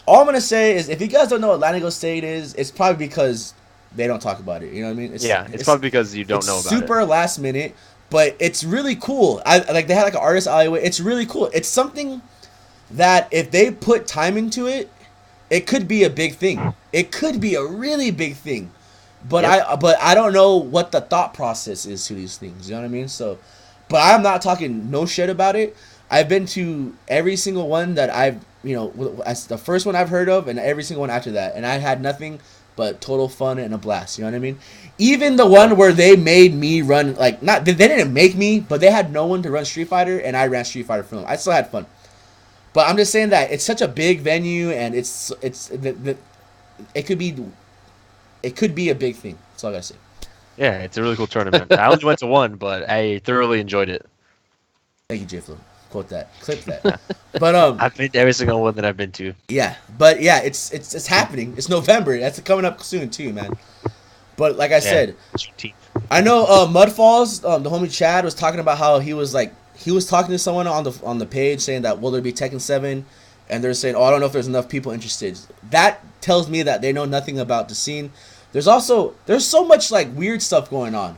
All I'm going to say is, if you guys don't know what Lanigo State is, it's probably because they don't talk about it. You know what I mean? It's probably because you don't know about it. Super last minute, but it's really cool. They had like an artist alleyway. It's really cool. It's something that if they put time into it, it could be a big thing. It could be a really big thing. But I don't know what the thought process is to these things. You know what I mean? So, but I'm not talking no shit about it. I've been to every single one that I've, as the first one I've heard of, and every single one after that, and I had nothing but total fun and a blast. You know what I mean? Even the one where they made me run, like, not they didn't make me, but they had no one to run Street Fighter, and I ran Street Fighter for them. I still had fun. But I'm just saying that it's such a big venue, and it could be a big thing. That's all I gotta say. Yeah, it's a really cool tournament. I only went to one, but I thoroughly enjoyed it. Thank you, JFlo. Quote that. Clip that. But I've been to every single one that I've been to. Yeah, but yeah, it's happening. It's November. That's coming up soon too, man. But like I said, I know Mudfalls, the homie Chad was talking about how he was talking to someone on the page saying that will there be Tekken 7, and they're saying, I don't know if there's enough people interested. That tells me that they know nothing about the scene. There's so much like weird stuff going on,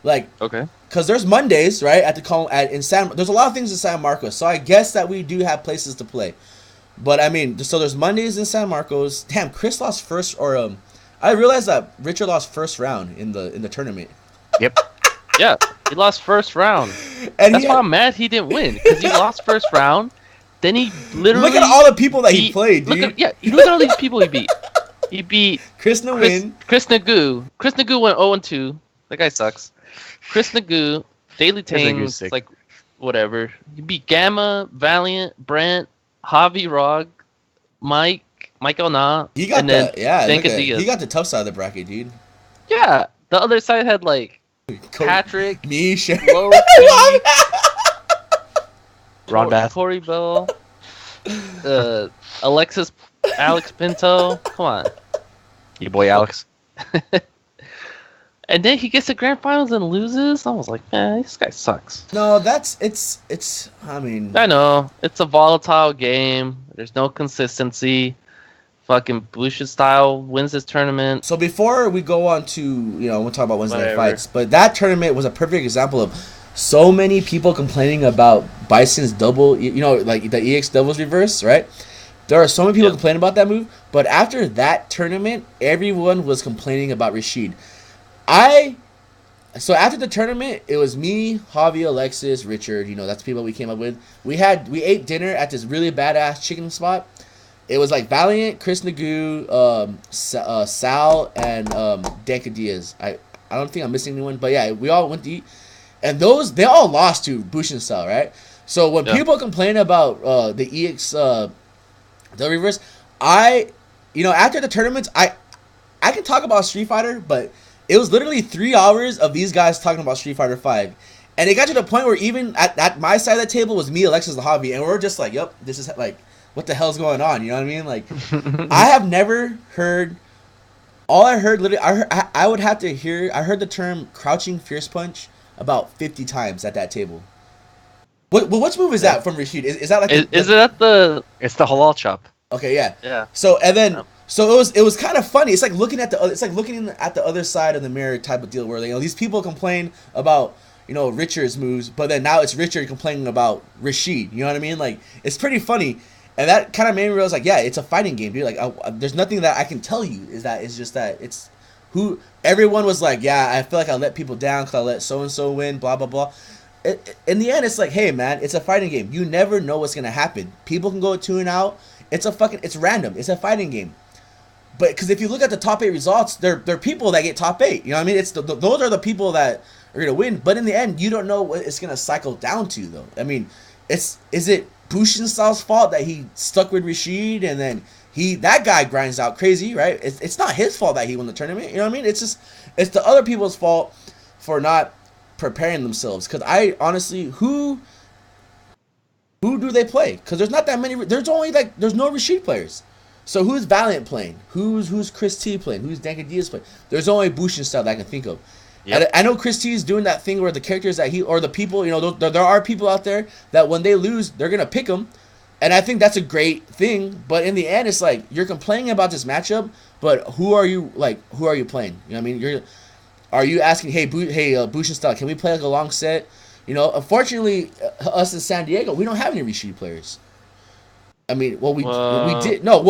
like because there's Mondays, right, there's a lot of things in San Marcos, so I guess that we do have places to play. But I mean, so there's Mondays in San Marcos. Damn, Chris lost first, or I realized that Richard lost first round in the tournament. Yep. Yeah, he lost first round. And that's why I'm mad he didn't win, because he lost first round, Then he literally Look at all the people that he played, dude. Look at all these people he beat. He beat Chris Nguyen. Chris Nagu. Chris Nagu went 0-2. That guy sucks. Chris Nagu, Daily Tangs, like whatever. He beat Gamma, Valiant, Brent, Javi Rog, Michael Na. He got he got the tough side of the bracket, dude. Yeah, the other side had like Patrick, me, Loki, Ron Bath, Corey Bell, Alex Pinto. Come on, your boy Alex. And then he gets to grand finals and loses. I was like, man, this guy sucks. No, it's. I mean, I know it's a volatile game. There's no consistency. Fucking Bushin style wins this tournament. So before we go on to, we'll talk about Wednesday night fights, but that tournament was a perfect example of so many people complaining about Bison's double, like the EX doubles reverse, right? There are so many people complaining about that move, but after that tournament, everyone was complaining about Rashid. So after the tournament, it was me, Javi, Alexis, Richard, that's the people we came up with. We ate dinner at this really badass chicken spot. It was like Valiant, Chris Nagu, Sal, and Danka Diaz. I don't think I'm missing anyone, but yeah, we all went to eat. And they all lost to Bushin style, right? So when people complain about the EX the reverse, after the tournaments, I can talk about Street Fighter, but it was literally 3 hours of these guys talking about Street Fighter 5. And it got to the point where even at my side of the table was me, Alexis, the Hobby, and we're just like, yep, this is like, what the hell's going on? You know what I mean? Like, I have never heard. All I heard, literally, I would have to hear. I heard the term "crouching fierce punch" about 50 times at that table. What move is that from Rashid? Is that like? Is it at the? It's the halal chop. Okay, yeah. Yeah. So and then it was kind of funny. It's like looking at the other side of the mirror type of deal where these people complain about Richard's moves, but then now it's Richard complaining about Rashid. You know what I mean? Like, it's pretty funny. And that kind of made me realize, like, yeah, it's a fighting game, dude. Like, there's nothing that I can tell you. It's just that it's who everyone was like, yeah, I feel like I let people down because I let so and so win, blah blah blah. In the end, it's like, hey man, it's a fighting game. You never know what's gonna happen. People can go 2-0. It's random. It's a fighting game. But because if you look at the top 8 results, they're people that get top 8. You know what I mean? It's those are the people that are gonna win. But in the end, you don't know what it's gonna cycle down to, though. I mean, is it Bushin style's fault that he stuck with Rashid and then that guy grinds out crazy, right? It's not his fault that he won the tournament. You know what I mean? It's the other people's fault for not preparing themselves. Because I honestly, who do they play? Because there's not that many. There's no Rashid players. So who's Valiant playing? Who's Chris T playing? Who's Danka Diaz playing? There's only Bushin style that I can think of. Yep. I know Chris T is doing that thing where the characters that or the people, there are people out there that when they lose, they're going to pick them. And I think that's a great thing. But in the end, it's like, you're complaining about this matchup, but who are you playing? You know what I mean? Are you asking, hey, Bushin style, can we play like a long set? Unfortunately, us in San Diego, we don't have any Rashid players. I mean, we did. No,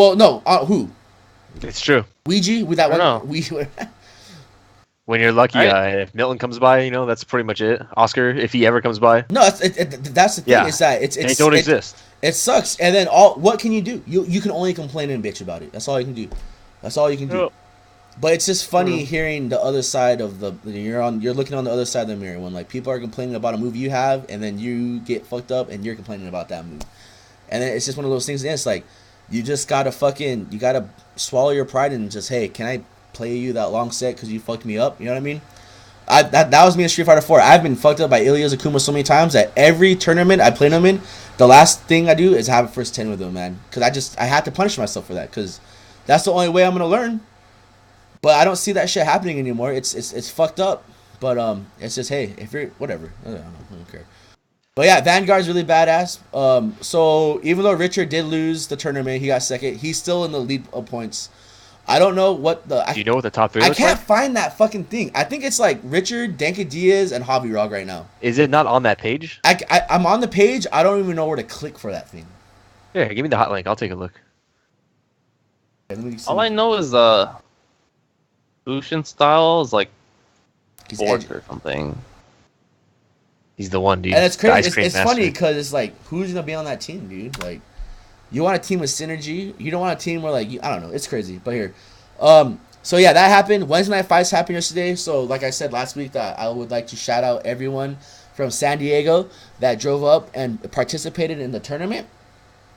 who? It's true. Ouija? With that one? When you're lucky, if Milton comes by, that's pretty much it. Oscar, if he ever comes by. No, that's the thing. Yeah. Is that they don't exist. It sucks. And then what can you do? You can only complain and bitch about it. That's all you can do. That's all you can do. Yep. But it's just funny hearing the other side of you're looking on the other side of the mirror when like people are complaining about a move you have, and then you get fucked up and you're complaining about that move. And then it's just one of those things. And it's like you just gotta swallow your pride and just, hey, can I play you that long set because you fucked me up? You know what I mean? That was me in Street Fighter 4. I've been fucked up by Ilya Zakuma so many times that every tournament I played him in, the last thing I do is have a first 10 with him, man. Because I had to punish myself for that because that's the only way I'm gonna learn. But I don't see that shit happening anymore. It's fucked up. But it's just, hey, if you're whatever, I don't care. But yeah, Vanguard's really badass. So even though Richard did lose the tournament, he got second. He's still in the lead of points. I don't know what the. Do you know what the top 3 I can't find that fucking thing. I think it's like Richard, Danka Diaz, and Javi Rog right now. Is it not on that page? I'm on the page. I don't even know where to click for that thing. Yeah, give me the hot link. I'll take a look. Okay, all I know is Bushin style is like fourth or something. He's the one, dude. And it's The crazy. ice cream It's master. funny because it's like, who's gonna be on that team, dude? Like, you want a team with synergy. You don't want a team where like I don't know. It's crazy. But here, so yeah, that happened. Wednesday night fights happened yesterday. So like I said last week, that I would like to shout out everyone from San Diego that drove up and participated in the tournament.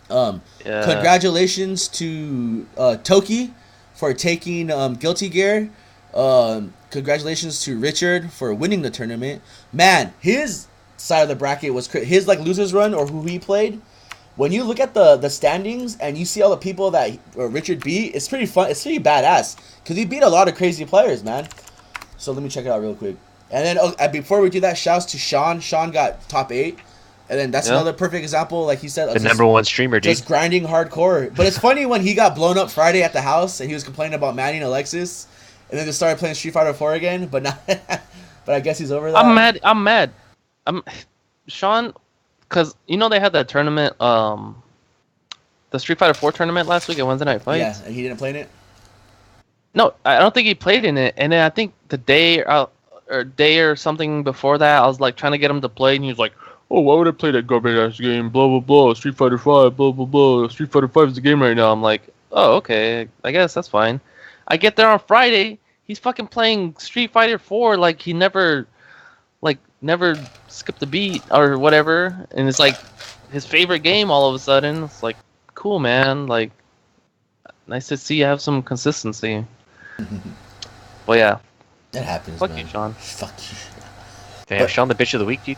Congratulations to Toki for taking Guilty Gear. Congratulations to Richard for winning the tournament. Man, his side of the bracket was his like losers run or who he played. When you look at the standings and you see all the people that Richard beat, it's pretty fun. It's pretty badass because he beat a lot of crazy players, man. So let me check it out real quick. And then before we do that, shouts to Sean. Sean got top 8. And then that's another perfect example, like he said. The number one streamer, dude. Just grinding hardcore. But it's funny when he got blown up Friday at the house and he was complaining about Manny and Alexis. And then just started playing Street Fighter 4 again. But not, but I guess he's over that. I'm mad. Sean, because you know they had that tournament, the Street Fighter 4 tournament last week at Wednesday Night Fights. Yeah, and he didn't play in it? No, I don't think he played in it. And then I think the day or something before that, I was like trying to get him to play. And he was like, oh, why would I play that garbage ass game? Blah, blah, blah. Street Fighter 5, blah, blah, blah. Street Fighter 5 is the game right now. I'm like, oh, okay. I guess that's fine. I get there on Friday. He's fucking playing Street Fighter 4 like he never skipped a beat or whatever. And it's like his favorite game all of a sudden. It's like, cool, man. Like, nice to see you have some consistency. Well, yeah. That happens, Fuck man. you, Sean. Fuck you. Damn, Sean the bitch of the week, dude.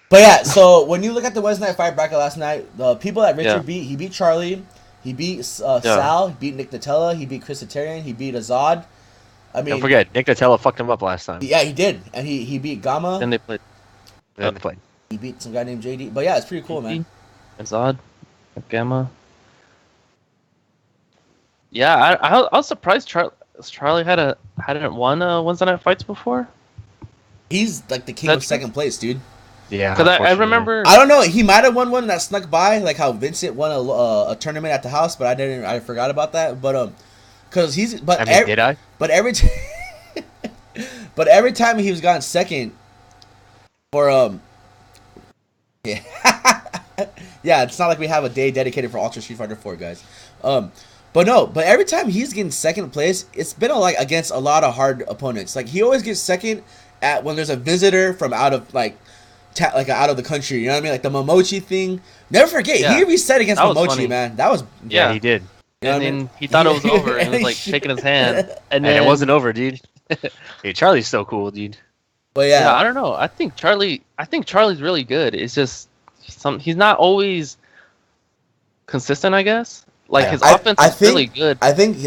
But yeah, so when you look at the Wednesday Night Fight bracket last night, the people that Richard beat, he beat Charlie, he beat Sal, he beat Nick Nutella, he beat Chris Etarian, he beat Azad. I mean, Don't forget, Nick Nutella fucked him up last time. Yeah, he did, and he beat Gamma. Then they played. He beat some guy named JD. But yeah, it's pretty cool, man. Azad, Gamma. Yeah, I was surprised Charlie hadn't won Wednesday Night Fights before. He's like the king of second place, dude. Yeah, because I remember. I don't know. He might have won one that snuck by, like how Vincent won a tournament at the house, but I forgot about that. But because he's did I? But every but every time he was gotten second, or yeah, yeah, it's not like we have a day dedicated for Ultra Street Fighter 4, guys. But every time he's getting second place, it's been like against a lot of hard opponents. Like he always gets second at when there's a visitor from out of out of the country. You know what I mean? Like the Momochi thing. Never forget, he reset against Momochi, man. That was he did. You know and then he thought it was over and was like shaking his hand. And then it wasn't over, dude. Hey, Charlie's so cool, dude. But yeah, I don't know. I think Charlie's really good. It's just he's not always consistent, I guess. Like his offense is really good. I think he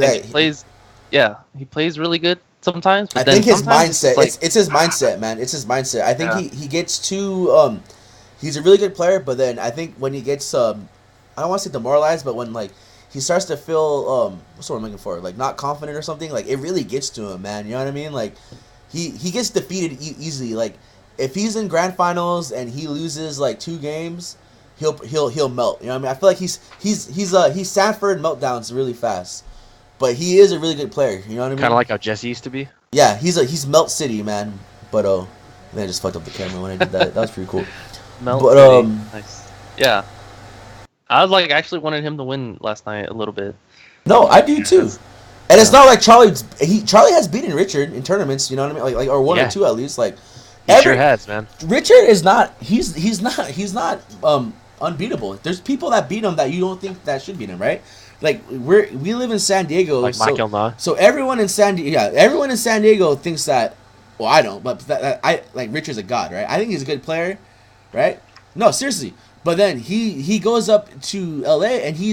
plays really good sometimes. But I think his mindset. Like, it's his mindset, man. It's his mindset. I think he gets too. He's a really good player, but then I think when he gets I don't want to say demoralized, but when like he starts to feel what's the word I'm looking for? Like not confident or something. Like it really gets to him, man. You know what I mean? Like he gets defeated easily. Like if he's in grand finals and he loses like 2 games, he'll melt. You know what I mean? I feel like he's Sanford meltdowns really fast, but he is a really good player. You know what I mean? Kind of like how Jesse used to be. Yeah, he's Melt City, man. But man, I just fucked up the camera when I did that. That was pretty cool. Melt City. Nice. Yeah. I was like actually wanted him to win last night a little bit. No, I do too. And it's not like Charlie has beaten Richard in tournaments, you know what I mean? Like or one or two at least. Like he sure has, man. Richard is not he's not unbeatable. There's people that beat him that you don't think that should beat him, right? Like we live in San Diego, like Michael Na. So everyone in San Diego thinks that. Well, I don't, but I like Richard's a god, right? I think he's a good player, right? No, seriously. But then he goes up to LA and he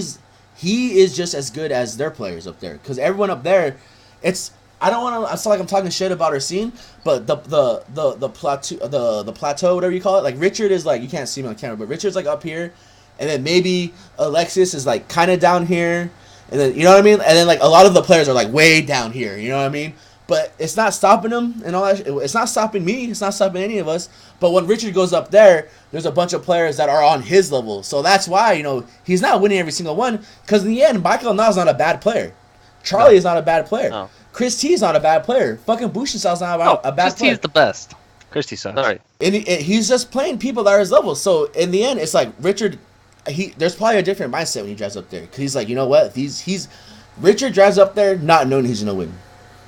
is just as good as their players up there, because everyone up there, I don't want to. I sound like I'm talking shit about our scene, but the plateau, whatever you call it, like Richard is like, you can't see him on camera, but Richard's like up here, and then maybe Alexis is like kind of down here, and then you know what I mean, and then like a lot of the players are like way down here, you know what I mean. But it's not stopping them and all that. It's not stopping me. It's not stopping any of us. But when Richard goes up there, there's a bunch of players that are on his level. So that's why, you know, he's not winning every single one. Because in the end, Michael Na's not a bad player. Charlie is not a bad player. No. Chris T is not a bad player. Fucking Bushisao's not a bad Chris player. T is the best. Christy sucks. Sorry. And he's just playing people that are his level. So in the end, it's like Richard. There's probably a different mindset when he drives up there because he's like, you know what? He's Richard drives up there not knowing he's gonna win.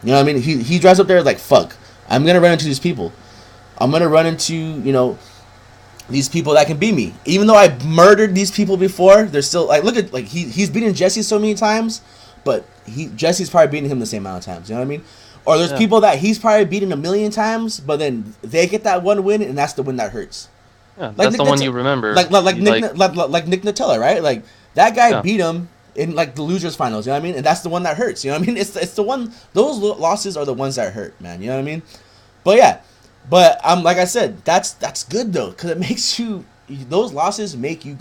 You know what I mean? He drives up there like, fuck, I'm gonna run into these people. I'm gonna run into these people that can beat me. Even though I murdered these people before, they're still like, look at like he's beaten Jesse so many times, but Jesse's probably beating him the same amount of times. You know what I mean? Or there's people that he's probably beaten a million times, but then they get that one win, and that's the win that hurts. Yeah, like that's the one you remember. Like Nick Nutella, right? Like that guy beat him in like the losers finals. You know what I mean? And that's the one that hurts. You know what I mean? It's the one. Those losses are the ones that hurt, man. You know what I mean? But yeah, like I said, that's good though, because it makes you, those losses make you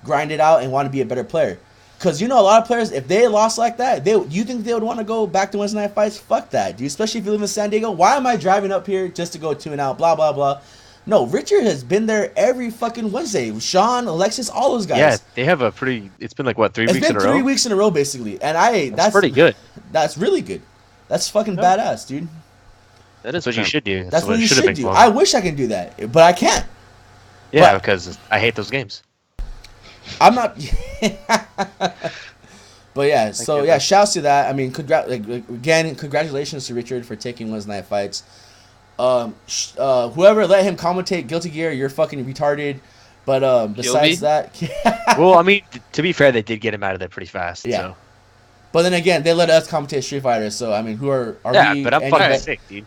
grind it out and want to be a better player. Because a lot of players, if they lost like that, you think they would want to go back to Wednesday night fights? Fuck that, dude. Especially if you live in San Diego. Why am I driving up here just to go 2-and-out? Blah blah blah. No, Richard has been there every fucking Wednesday. Sean, Alexis, all those guys. Yeah, they have a pretty. It's been like what 3 weeks in a row. It's been 3 weeks in a row basically, and that's pretty good. That's really good. That's fucking badass, dude. That's what you should do. That's what you should do. I wish I could do that, but I can't. Yeah, because I hate those games. I'm not. But yeah, so yeah, shouts to that. I mean, again, congratulations to Richard for taking Wednesday night fights. Whoever let him commentate Guilty Gear, you're fucking retarded. But besides that, well, I mean, to be fair, they did get him out of there pretty fast. Yeah. So. But then again, they let us commentate Street Fighter, so I mean, who are we? Yeah, but I'm fucking sick, dude.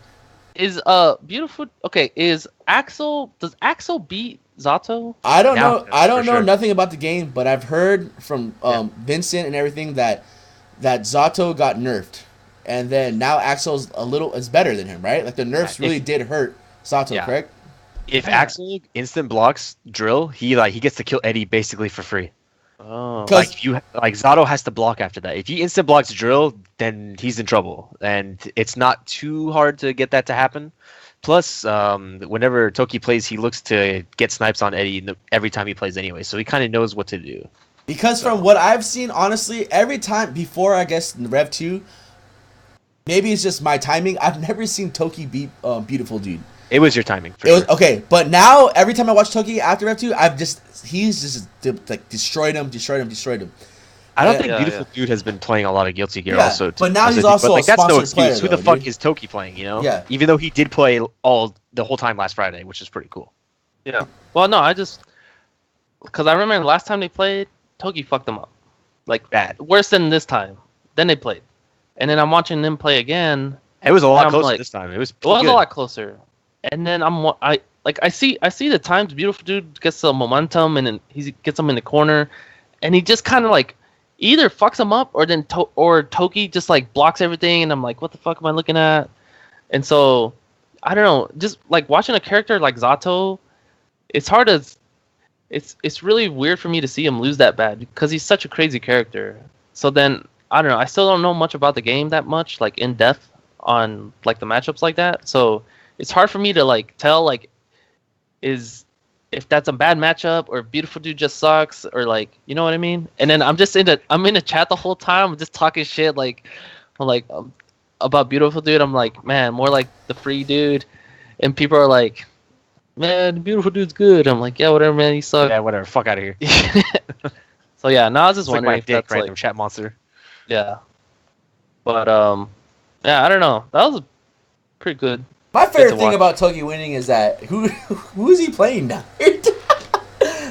Is Beautiful? Okay, is Axel? Does Axel beat Zato? I don't know. I don't know nothing about the game, but I've heard from Vincent and everything that Zato got nerfed, and then now Axel's is better than him, right? Like the nerfs really did hurt Zato, correct? If Axel instant blocks Drill, he gets to kill Eddie basically for free. Oh, like Zato has to block after that. If he instant blocks Drill, then he's in trouble, and it's not too hard to get that to happen. Plus, whenever Toki plays, he looks to get snipes on Eddie every time he plays anyway, so he kind of knows what to do. Because from what I've seen, honestly, every time before, I guess, in Rev 2, maybe it's just my timing, I've never seen Toki beat Beautiful Dude. It was your timing. Okay, but now, every time I watch Toki after Rev 2, he's just like destroyed him. I don't think Beautiful Dude has been playing a lot of Guilty Gear also. But now he's also a sponsored player. Who the fuck is Toki playing, you know? Yeah. Even though he did play the whole time last Friday, which is pretty cool. Yeah. Well, no, because I remember the last time they played, Toki fucked them up. Like, bad. Worse than this time. Then they played. And then I'm watching them play again. It was a lot closer this time. It was a lot closer. And then I see the times Beautiful Dude gets the momentum and then he gets him in the corner, and he just kind of like either fucks him up or then Toki just like blocks everything, and I'm like, what the fuck am I looking at? And so I don't know, just like watching a character like Zato, it's hard to it's really weird for me to see him lose that bad because he's such a crazy character. So then I don't know, I still don't know much about the game that much, like in depth on like the matchups like that. So it's hard for me to like tell like if that's a bad matchup or Beautiful Dude just sucks or like, you know what I mean? And then I'm in the chat the whole time, I'm just talking shit about Beautiful Dude. I'm like, man, more like the free dude, and people are like, man, Beautiful Dude's good. I'm like, yeah, whatever, man, you suck. Yeah, whatever, fuck out of here. So yeah, now I was just wondering if that's random chat monster. Yeah, but yeah, I don't know. That was pretty good. My favorite thing about Toki winning is that who's he playing now?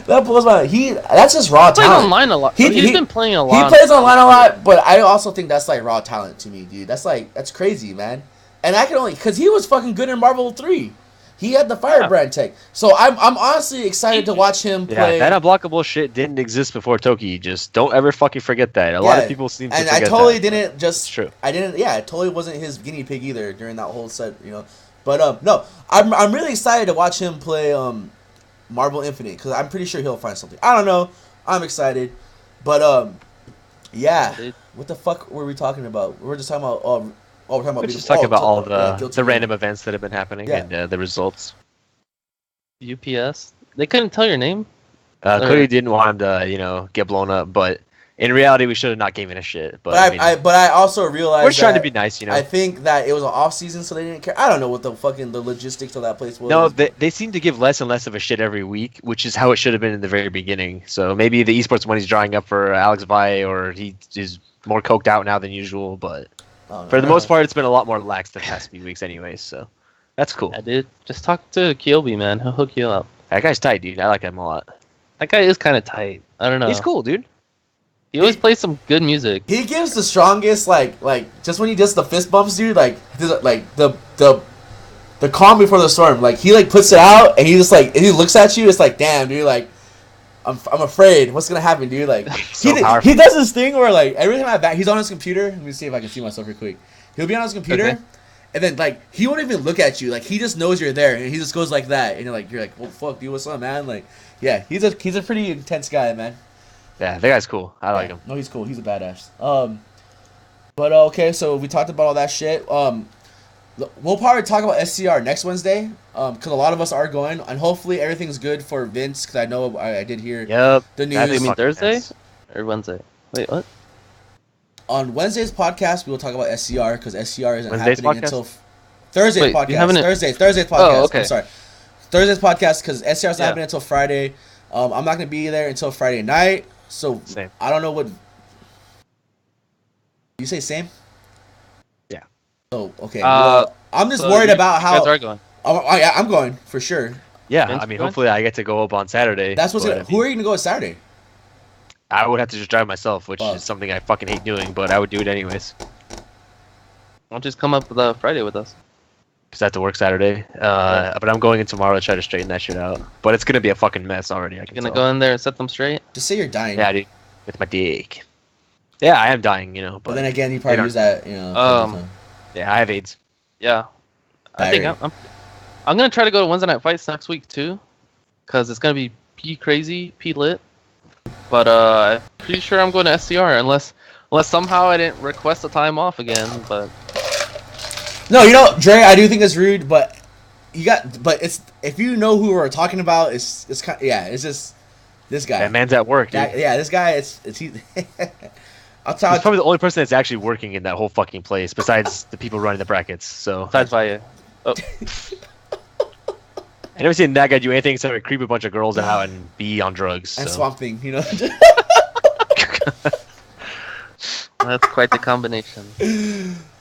That blows my mind. That's just raw talent. He plays online a lot. He's been playing a lot. He plays online a lot, but I also think that's like raw talent to me, dude. That's crazy, man. And I can only because he was fucking good in Marvel 3. He had the Firebrand tech. So I'm honestly excited to watch him play. Yeah, that unblockable shit didn't exist before Toki. Just don't ever fucking forget that. A lot of people seem to forget that. And I totally didn't just... It's true. I didn't... Yeah, it totally wasn't his guinea pig either during that whole set, you know. But, no. I'm really excited to watch him play Marvel Infinite because I'm pretty sure he'll find something. I don't know. I'm excited. But, yeah. What the fuck were we talking about? We were just talking about... we're just talking about all the random events that have been happening and the results. UPS? They couldn't tell your name? Cody didn't want him to, get blown up, but In reality, we should have not given a shit. But But I also realized we're trying to that be nice, you know. I think that it was an off season, so they didn't care. I don't know what the logistics of that place was. No, they seem to give less and less of a shit every week, which is how it should have been in the very beginning. So maybe the esports money's drying up for Alex Valle, or he is more coked out now than usual. But for the most part, it's been a lot more lax the past few weeks, anyways. So that's cool. Yeah, dude. Just talk to Kyobi, man. He'll hook you up. That guy's tight, dude. I like him a lot. That guy is kind of tight. I don't know. He's cool, dude. He always plays some good music. He gives the strongest, like just when he does the fist bumps, dude. Like the calm before the storm. Like he like puts it out, and he just like he looks at you. It's like, damn, dude. Like I'm afraid. What's gonna happen, dude? Like So he does this thing where like every time I back, he's on his computer. Let me see if I can see myself real quick. He'll be on his computer. Okay. And then, like, he won't even look at you. Like, he just knows you're there, and he just goes like that. And you're like, well, fuck, dude, what's up, man? Like, yeah, he's a pretty intense guy, man. Yeah, that guy's cool. I like him. No, he's cool. He's a badass. But okay, so we talked about all that shit. We'll probably talk about SCR next Wednesday. Because a lot of us are going, and hopefully everything's good for Vince. Because I know I did hear the news. You mean Thursday or Wednesday? Wait, what? On Wednesday's podcast, we will talk about SCR because SCR isn't Wednesday's happening podcast? until Thursday's podcast. Thursday's podcast. Oh, okay. I'm sorry. Thursday's podcast because SCR's not Yeah. happening until Friday. I'm not going to be there until Friday night. So Same. I don't know what. You say same? Yeah. Oh, okay. Well, I'm just worried about how. You guys are going. I'm going for sure. Yeah, Vince I mean, going? hopefully I get to go up on Saturday. That's what's but, gonna. Who are you gonna go with Saturday? I would have to just drive myself, which Fuck. is something I fucking hate doing, but I would do it anyways. Why don't you just come up with Friday with us? Because I have to work Saturday. But I'm going in tomorrow to try to straighten that shit out. But it's going to be a fucking mess already, I can You gonna tell. go in there and set them straight? Just say you're dying. Yeah, dude. With my dick. Yeah, I am dying, you know. But then again, you probably don't- use that. Yeah, I have AIDS. Yeah. I think Diary. I'm gonna try to go to Wednesday night fights next week too, cause it's gonna be P crazy, P lit. But I'm pretty sure I'm going to SCR unless somehow I didn't request a time off again. But No, you know, Dre, I do think it's rude, but it's if you know who we're talking about, it's kind it's just this guy. That man's at work, dude. This guy, it's he. I'll tell He's you. probably the only person that's actually working in that whole fucking place, besides the people running the brackets. So besides Valle, I never seen that guy do anything except creep a bunch of girls out and be on drugs. And so. Swamp Thing, you know. that's quite the combination.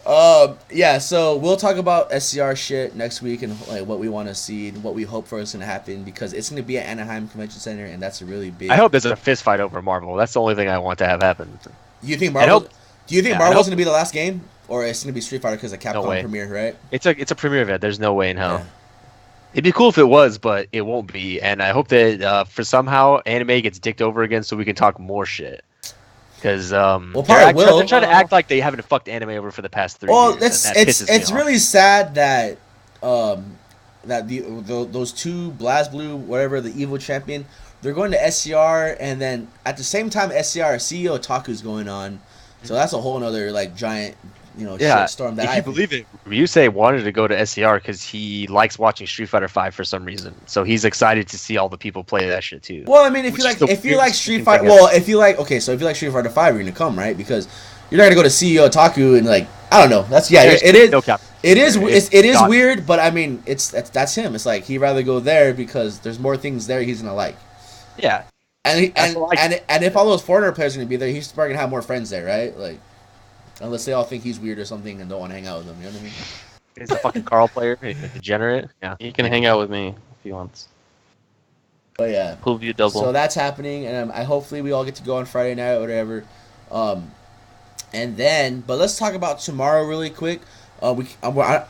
Yeah. So we'll talk about SCR shit next week and like what we want to see and what we hope for is gonna happen because it's gonna be at Anaheim Convention Center and that's a really big. I hope there's a fist fight over Marvel. That's the only thing I want to have happen. You think Marvel? Do you think I Marvel's hope- gonna be the last game, or it's gonna be Street Fighter because of Capcom way. premiere, right? It's a premiere event. There's no way in hell. Yeah. It'd be cool if it was, but it won't be. And I hope that for somehow anime gets dicked over again so we can talk more shit. Because probably will. they're trying to act like they haven't fucked anime over for the past 3 Well, years. and that pisses me it's off. really sad that that those two BlazBlue, whatever, the evil champion, they're going to SCR, and then at the same time SCR CEO Otaku's going on, so that's a whole another like giant Yeah, shitstorm that if I you believe it, Ryusei wanted to go to SCR because he likes watching Street Fighter V for some reason. So he's excited to see all the people play that shit too. Well, I mean, if Which you is the like weirdest Street fucking Fighter, thing ever. if you like Street Fighter 5, you're gonna come, right? Because you're not gonna go to CEO Otaku and like I don't know. That's There's it is. no cap. It is God. weird, but I mean, that's him. It's like he'd rather go there because there's more things there he's gonna like. Yeah, And That's what I- and if all those foreigner players are gonna be there, he's probably gonna have more friends there, right? Like, unless they all think he's weird or something and don't want to hang out with him. You know what I mean? he's a fucking Carl player, he's a degenerate. Yeah, He can hang out with me if he wants. But yeah. Prove you double. So that's happening, and I hopefully we all get to go on Friday night or whatever. And then, but let's talk about tomorrow really quick. I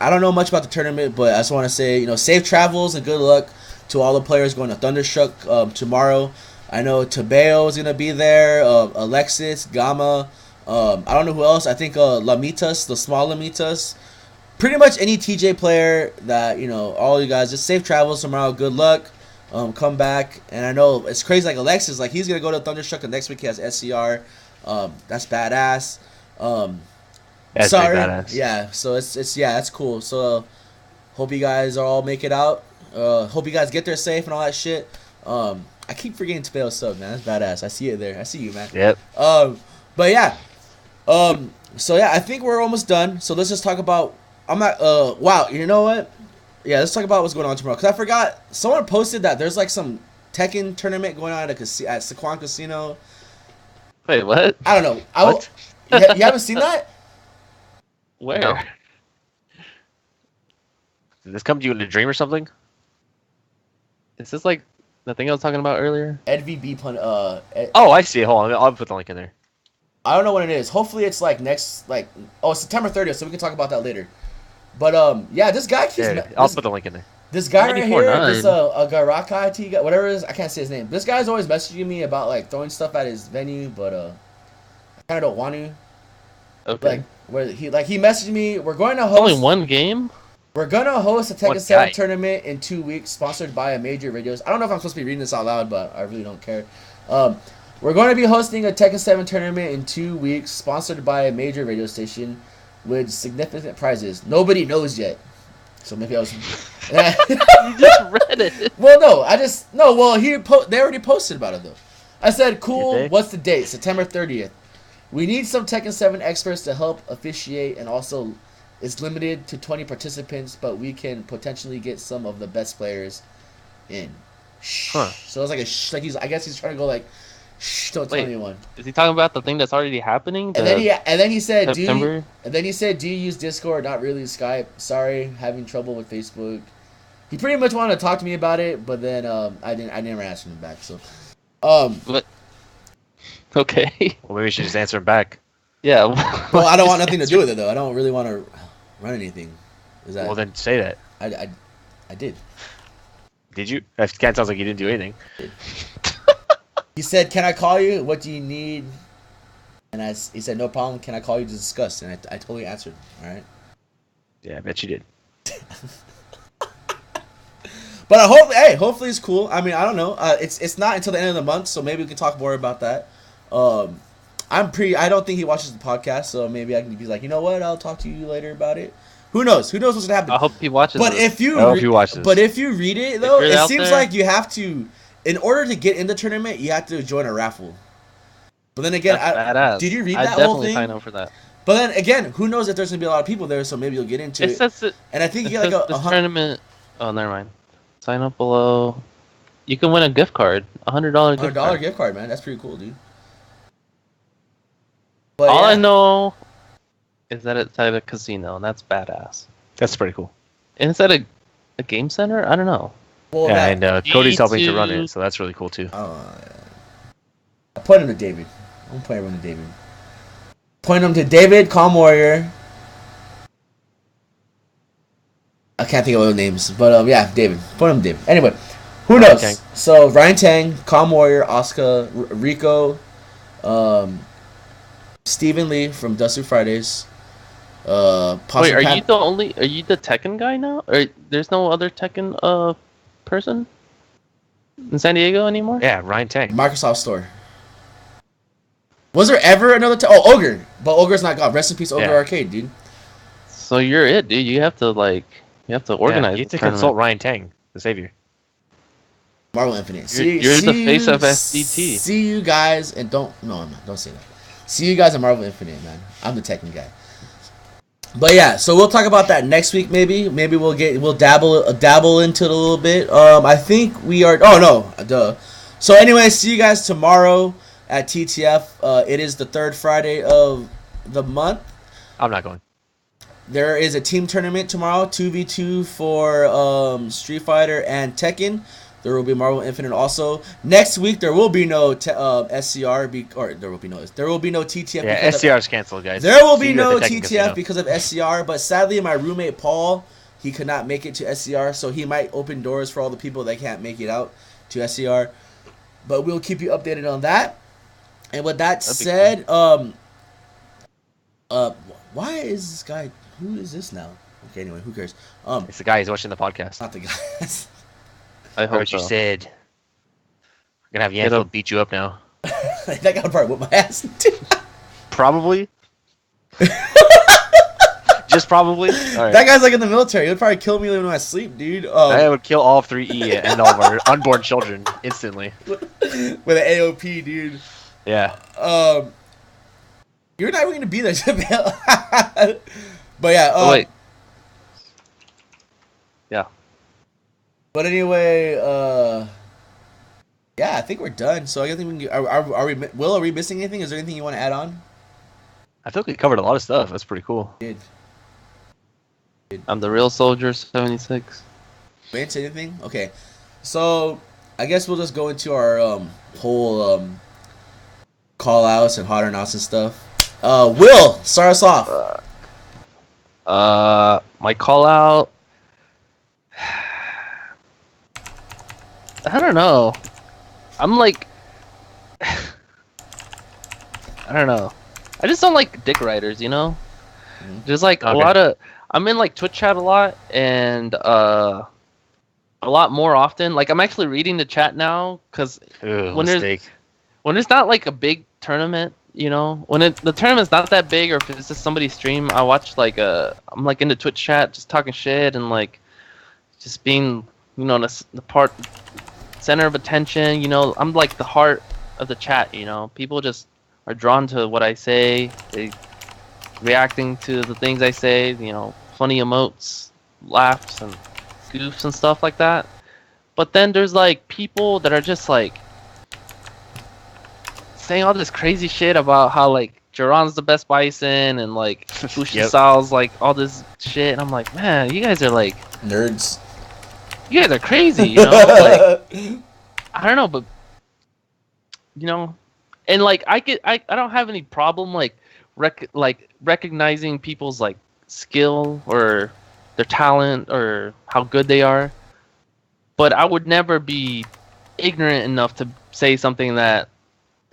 don't know much about the tournament, but I just want to say, safe travels and good luck to all the players going to Thunderstruck tomorrow. I know Tabeo is gonna be there. Alexis, Gamma. I don't know who else. I think Lamitas, the small Lamitas. Pretty much any TJ player that all you guys. Just safe travels tomorrow. Good luck. Come back. And I know it's crazy. Like Alexis, like he's gonna go to Thunderstruck, and next week he has SCR. That's badass. That's Sorry. pretty badass. Yeah. So it's cool. So hope you guys all make it out. Hope you guys get there safe and all that shit. I keep forgetting to fail sub, man. That's badass. I see it there. I see you, man. Yep. But yeah. So yeah, I think we're almost done. So let's just talk about. I'm not. Wow. You know what? Yeah, let's talk about what's going on tomorrow. Cause I forgot. Someone posted that there's like some Tekken tournament going on at Saquon Casino. Wait, what? I don't know. What? You haven't seen that? Where? No. Did this come to you in a dream or something? Is this like the thing I was talking about earlier? EdVB pun. Oh, I see. Hold on. I'll put the link in there. I don't know what it is. Hopefully it's like next, like, September 30th, so we can talk about that later. But yeah, this guy keeps. Yeah, I'll put the link in there. This guy right here, 94.9. this Garaka IT guy, whatever it is, I can't say his name. This guy's always messaging me about like throwing stuff at his venue, but I kind of don't want to. Okay. Like he messaged me. We're going to Only host. one game? We're gonna host a One Tekken 7 guy. tournament in 2 weeks, sponsored by a major radios. I don't know if I'm supposed to be reading this out loud, but I really don't care. We're going to be hosting a Tekken 7 tournament in 2 weeks, sponsored by a major radio station, with significant prizes. Nobody knows yet, so maybe I was. You just read it. Well, no, Well, they already posted about it though. I said, cool. Did they? What's the date? September 30th. We need some Tekken 7 experts to help officiate, and also, it's limited to 20 participants, but we can potentially get some of the best players in. Huh. So it's like I guess he's trying to go like, shh, don't tell Wait. anyone. Is he talking about the thing that's already happening? And then he said, September? do you use Discord? Not really Skype. Sorry, having trouble with Facebook. He pretty much wanted to talk to me about it, but then I never answered him back. So, But okay. Well, maybe we should just answer him back. Yeah. well, I don't want nothing to do with it though. I don't really want to run anything. Is that? Well, then say that. I did. Did you? That kind of sounds like you didn't do anything. He said, "Can I call you? What do you need?" And he said, "No problem. Can I call you to discuss?" And I totally answered. All right. Yeah, I bet you did. But hopefully it's cool. I mean, I don't know. It's not until the end of the month, so maybe we can talk more about that. I don't think he watches the podcast, so maybe I can be like, you know what? I'll talk to you later about it. Who knows? Who knows what's gonna happen? I hope he watches But this. if you watch this. But if you read it though, you're it out seems there- like you have to, in order to get in the tournament, you have to join a raffle. But then again, That's badass. did you read I'd that whole definitely thing? sign up for that. But then again, who knows if there's gonna be a lot of people there, so maybe you'll get into It it. says it. And I think you It get like says a this 100. tournament. Oh, never mind. Sign up below. You can win a gift card, $100 gift $100 card. gift card, man. That's pretty cool, dude. But All I yeah. know is that it's at a casino, and that's badass. That's pretty cool. And it's at a game center? I don't know. Well, Yeah, that- and Cody's helping to G2. run it, so that's really cool too. I point him to David. I'm gonna point everyone to David. Point him to David, Calm Warrior. I can't think of other names, but yeah, David. Point him to David. Anyway, who Ryan knows? Tang. So Ryan Tang, Calm Warrior, Oscar, Rico, Stephen Lee from Dusty Fridays. Wait, are you the Tekken guy now? Or there's no other Tekken person in San Diego anymore? Yeah, Ryan Tang. Microsoft Store? Was there ever another? Ogre, but Ogre's not gone. Rest in peace, Ogre Yeah. Arcade, dude. So you're it, dude. You have to organize. Yeah, you have the to consult tournament. Ryan Tang, the savior. Marvel Infinite. You're the face of SDT. See you guys, and don't say that. See you guys at Marvel Infinite, man. I'm the Tekken guy. But yeah, so we'll talk about that next week. Maybe we'll dabble into it a little bit. I think we are. Oh no, duh. So anyway, see you guys tomorrow at TTF. It is the third Friday of the month. I'm not going. There is a team tournament tomorrow, 2v2 for Street Fighter and Tekken. There will be Marvel Infinite also. Next week there will be no SCR there will be no TTF. Yeah, because of- SCR's canceled, guys. There will See be you at no the Tekken TTF Casino. because of SCR, but sadly my roommate Paul, he could not make it to SCR, so he might open doors for all the people that can't make it out to SCR. But we'll keep you updated on that. And with that That'd be said, why is this guy? Who is this now? Okay, anyway, who cares? It's the guy who's watching the podcast. Not the guy. I Heard hope what you so. said. I'm gonna have Get Yanfield up. beat you up now. That guy would probably whip my ass. Probably. Just probably. All right. That guy's like in the military. He'll probably kill me when I sleep, dude. I would kill all of 3E and all of our unborn children instantly. With an AOP, dude. Yeah. You're not even gonna be there, Jamil. But yeah. Wait. Yeah. But anyway, yeah, I think we're done. So I think we can. Are we? Will, are we missing anything? Is there anything you want to add on? I feel like we covered a lot of stuff. That's pretty cool. Did I'm the real soldier 76. we didn't say anything? Okay, so I guess we'll just go into our whole call outs and hot or nots and stuff. Will, start us off. My call out. I don't know. I'm like, I don't know. I just don't like dick riders, you know. There's like a lot of. I'm in like Twitch chat a lot and a lot more often. Like I'm actually reading the chat now because when there's not like a big tournament, you know, when the tournament's not that big or if it's just somebody's stream, I watch like I'm like in the Twitch chat just talking shit and like just being, you know, the part center of attention. You know, I'm like the heart of the chat. You know, people just are drawn to what I say. They reacting to the things I say. You know, funny emotes, laughs, and goofs and stuff like that. But then there's like people that are just like saying all this crazy shit about how like Jiron's the best bison and like Fushisao's like all this shit. And I'm like, man, you guys are like nerds. You guys are crazy, you know? Like, I don't know, but you know, and like I don't have any problem like recognizing people's like skill or their talent or how good they are, but I would never be ignorant enough to say something that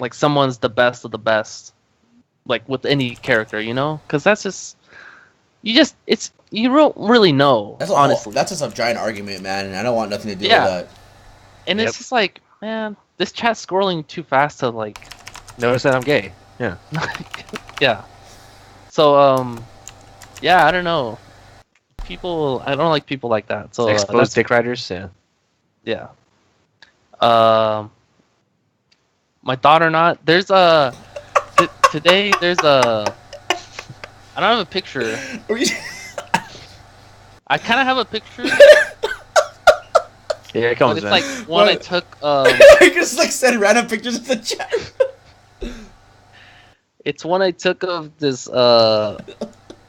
like someone's the best of the best, like with any character, you know? Because that's just you don't really know. That's honestly, that's just a giant argument, man, and I don't want nothing to do with that. And it's just like, man, this chat's scrolling too fast to like notice that I'm gay. Yeah. Yeah. So yeah, I don't know. I don't like people like that. So exposed dick riders. Yeah. Yeah. My thought or not, there's today there's I don't have a picture. I kind of have a picture. Here it comes, but it's man. like one I took. I just like send random pictures in the chat. It's one I took of this.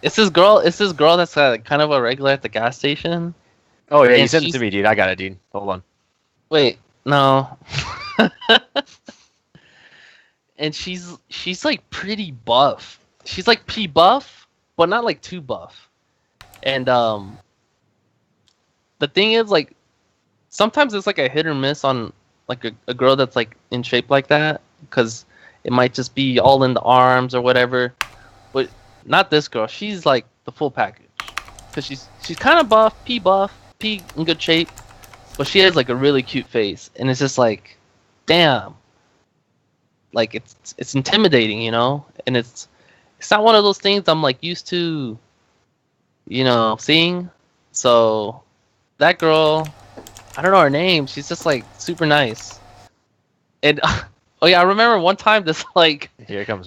It's this girl. It's this girl that's kind of a regular at the gas station. Oh yeah, you sent it to me, dude. I got it, dude. Hold on. Wait, no. And she's like pretty buff. She's like buff, but not like too buff. And the thing is, like, sometimes it's like a hit or miss on like a girl that's like in shape like that, because it might just be all in the arms or whatever. But not this girl. She's like the full package, because she's kind of buff, in good shape, but she has like a really cute face, and it's just like, damn. Like it's intimidating, you know, and it's not one of those things I'm like used to, you know, seeing. So that girl, I don't know her name. She's just like super nice. And oh yeah, I remember one time this like here it comes,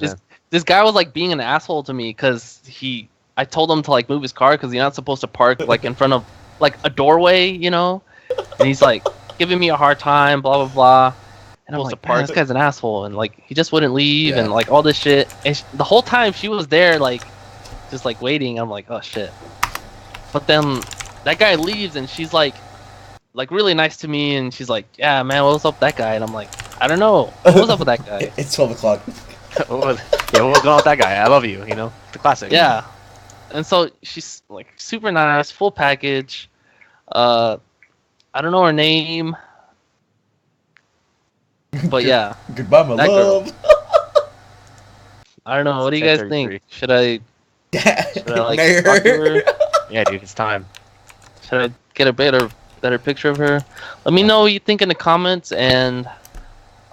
this guy was like being an asshole to me because I told him to like move his car because you're not supposed to park like in front of like a doorway, you know, and he's like giving me a hard time, blah blah blah. And I'm like, man, this guy's an asshole, and like he just wouldn't leave, and like all this shit. And the whole time she was there, like just like waiting. I'm like, oh shit. But then that guy leaves, and she's like really nice to me, and she's like, yeah, man, what's up with that guy? And I'm like, I don't know, what's up with that guy? It's 12 o'clock. Yeah, what's going on with that guy? I love you. You know, the classic. Yeah. And so she's like super nice, full package. I don't know her name. But yeah. Goodbye, my love. I don't know. What do you guys think? Should I like talk to her? Yeah, dude, it's time. Should I get a better picture of her? Let me know what you think in the comments, and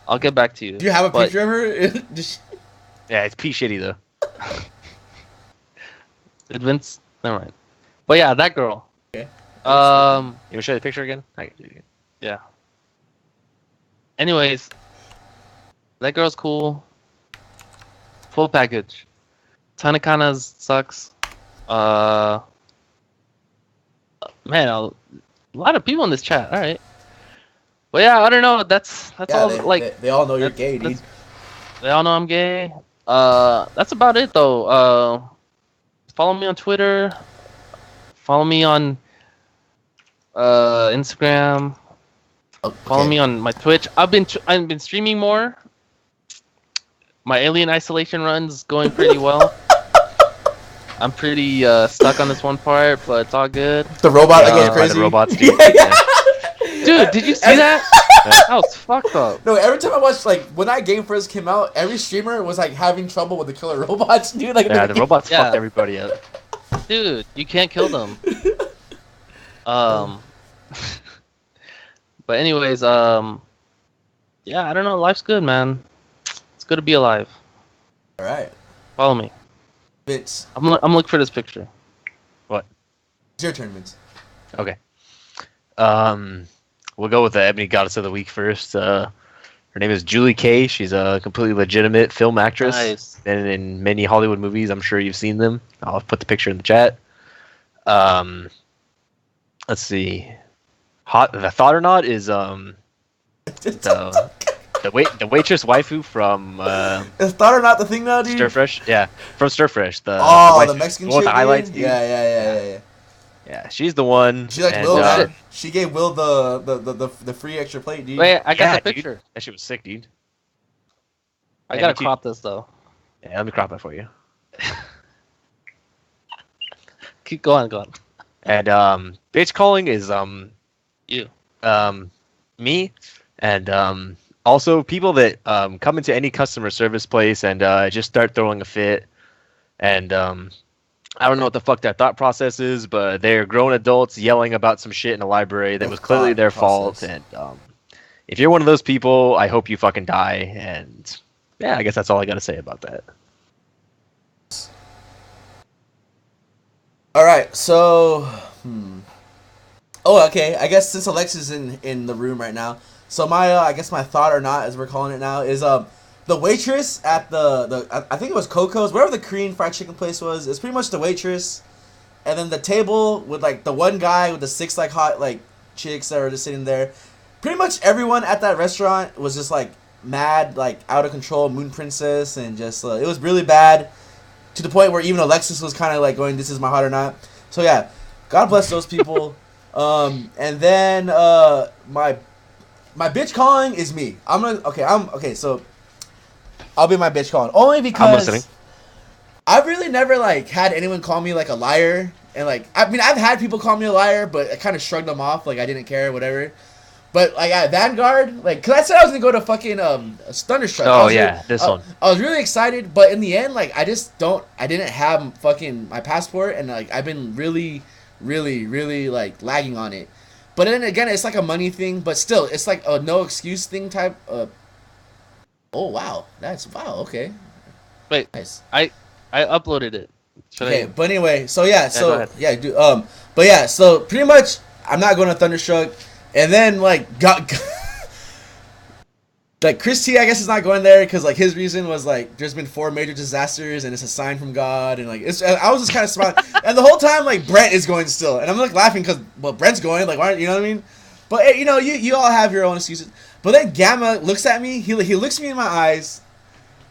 I'll get back to you. Do you have a picture of her? Yeah, it's pee shitty though. Did Vince Never mind. But yeah, that girl. Okay. You want to show the picture again? I can do it again. Yeah. Anyways, that girl's cool. Full package. Tanakana's sucks. Man, a lot of people in this chat. All right. But yeah, I don't know. That's all. They all know you're gay, dude. They all know I'm gay. That's about it though. Follow me on Twitter. Follow me on Instagram. Okay. Follow me on my Twitch. I've been streaming more. My Alien Isolation run's going pretty well. I'm pretty stuck on this one part, but it's all good. The robot again, crazy. The robots, dude. Yeah. Dude, did you see that? That was fucked up. No, every time I watched, like, when that game first came out, every streamer was, like, having trouble with the killer robots, dude. Like, Yeah, the robots fucked everybody up. Dude, you can't kill them. But anyways, yeah, I don't know. Life's good, man. It's good to be alive. All right. Follow me. Vince. I'm looking for this picture. What? It's your turn, Vince. Okay. We'll go with the Ebony Goddess of the Week first. Her name is Julie Kay. She's a completely legitimate film actress. Nice. Been in many Hollywood movies. I'm sure you've seen them. I'll put the picture in the chat. Let's see. The Thought or Not is the waitress waifu from Is Thought or Not the thing now, dude? Stir Fresh. Yeah, from Stir Fresh. The the Mexican one with chick, the highlights. dude? Yeah. Yeah, she's the one. She like and, Will, man. She gave Will the free extra plate, dude. Wait, I got yeah, the picture. Dude. That shit was sick, dude. I Yeah, gotta me too. crop this though. Yeah, let me crop that for you. Keep going. And bitch calling is You. me, and also people that come into any customer service place and just start throwing a fit, and I don't know what the fuck that thought process is, but they're grown adults yelling about some shit in a library that was clearly their fault. And if you're one of those people, I hope you fucking die. And yeah, I guess that's all I got to say about that. All right, so Oh, okay. I guess since Alexa's in the room right now, so my I guess my thought or not, as we're calling it now, is the waitress at the I think it was Coco's, wherever the Korean fried chicken place was. It's pretty much the waitress, and then the table with like the one guy with the 6 like hot like chicks that were just sitting there. Pretty much everyone at that restaurant was just like mad, like out of control, moon princess, and just it was really bad to the point where even Alexis was kind of like going, "This is my heart or not." So yeah, God bless those people. And then my bitch calling is me. So I'll be my bitch calling only because I'm listening. I've really never like had anyone call me like a liar, and like I mean I've had people call me a liar, but I kind of shrugged them off, like I didn't care, whatever. But like at Vanguard, like, cause I said I was gonna go to fucking Thunderstruck. Oh yeah, this one. I was really excited, but in the end, like I didn't have fucking my passport, and like I've been really like lagging on it. But then again, it's like a money thing, but still, it's like a no excuse thing type. Oh wow, okay. Wait, Nice. I uploaded it. But anyway, so yeah, go ahead. yeah, dude. But yeah, so pretty much, I'm not going to Thunderstruck, and then like like Chris T, I guess is not going there because like his reason was like there's been 4 major disasters and it's a sign from God, and like I was just kind of smiling, and the whole time like Brent is going still, and I'm like laughing because Brent's going, like why, you know what I mean? But you know you all have your own excuses. But then Gamma looks at me, he looks me in my eyes.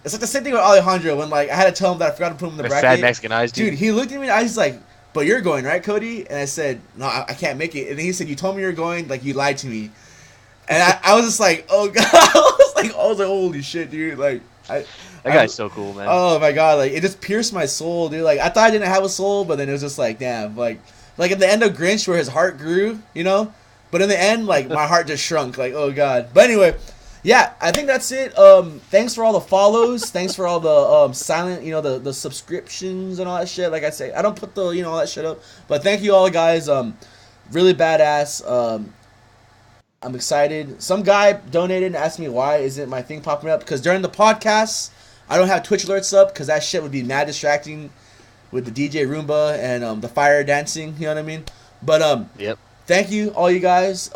It's like the same thing with Alejandro when like I had to tell him that I forgot to put him in the With bracket. fat Mexican eyes, dude. He looked at me in the eyes, he's like, "But you're going, right, Cody?" And I said, "No, I can't make it." And then he said, "You told me you were going, like you lied to me." And I was just like, "Oh god!" I was like, "Holy shit, dude!" Like, That guy's so cool, man. Oh my god, like it just pierced my soul, dude. Like I thought I didn't have a soul, but then it was just like, damn, like at the end of Grinch where his heart grew, you know. But in the end, like my heart just shrunk. Like, oh god. But anyway. Yeah, I think that's it. Thanks for all the follows. Thanks for all the silent, you know, the subscriptions and all that shit. Like I say, I don't put the, you know, all that shit up. But thank you all, guys. Really badass. I'm excited. Some guy donated and asked me why isn't my thing popping up, because during the podcast I don't have Twitch alerts up because that shit would be mad distracting. with the DJ Roomba and the fire dancing. You know what I mean? But Yep. thank you all you guys.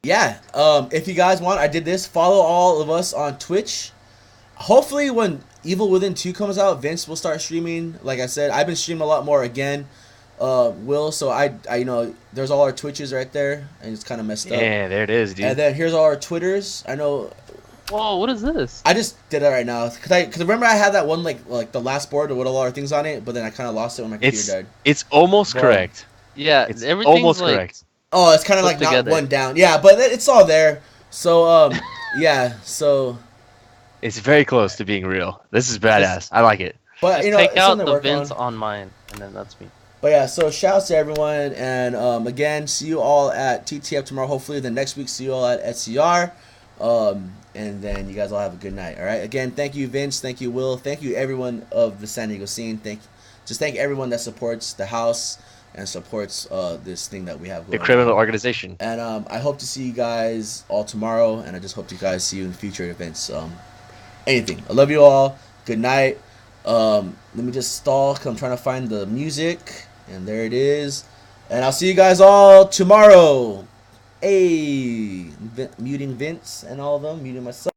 Yeah. If you guys want, I did this. Follow all of us on Twitch. Hopefully, when Evil Within 2 comes out, Vince will start streaming. Like I said, I've been streaming a lot more again. Will, so I there's all our Twitches right there, and it's kind of messed up. Yeah, there it is, dude. And then here's all our Twitters. I know. Whoa, what is this? I just did it right now because remember I had that one like the last board with a lot of things on it, but then I kind of lost it when my computer died. It's almost Bro. correct. Yeah, It's everything's almost like, correct. Oh, it's kind of put like not together. one down. Yeah, but it's all there. So yeah, so It's very close to being real. This is badass. I like it. but Just it's take out something to the work Vince on. on mine, and then that's me. But yeah, so shouts to everyone, and again, see you all at TTF tomorrow. Hopefully, the next week, see you all at SCR, and then you guys all have a good night. All right. Again, thank you, Vince. Thank you, Will. Thank you, everyone of the San Diego scene. Thank everyone that supports the house and supports this thing that we have going The criminal on. organization. And I hope to see you guys all tomorrow, and I just hope to guys see you in future events. Anything. I love you all. Good night. Let me just stall 'cause I'm trying to find the music. And there it is. And I'll see you guys all tomorrow. Hey, muting Vince and all of them, muting myself.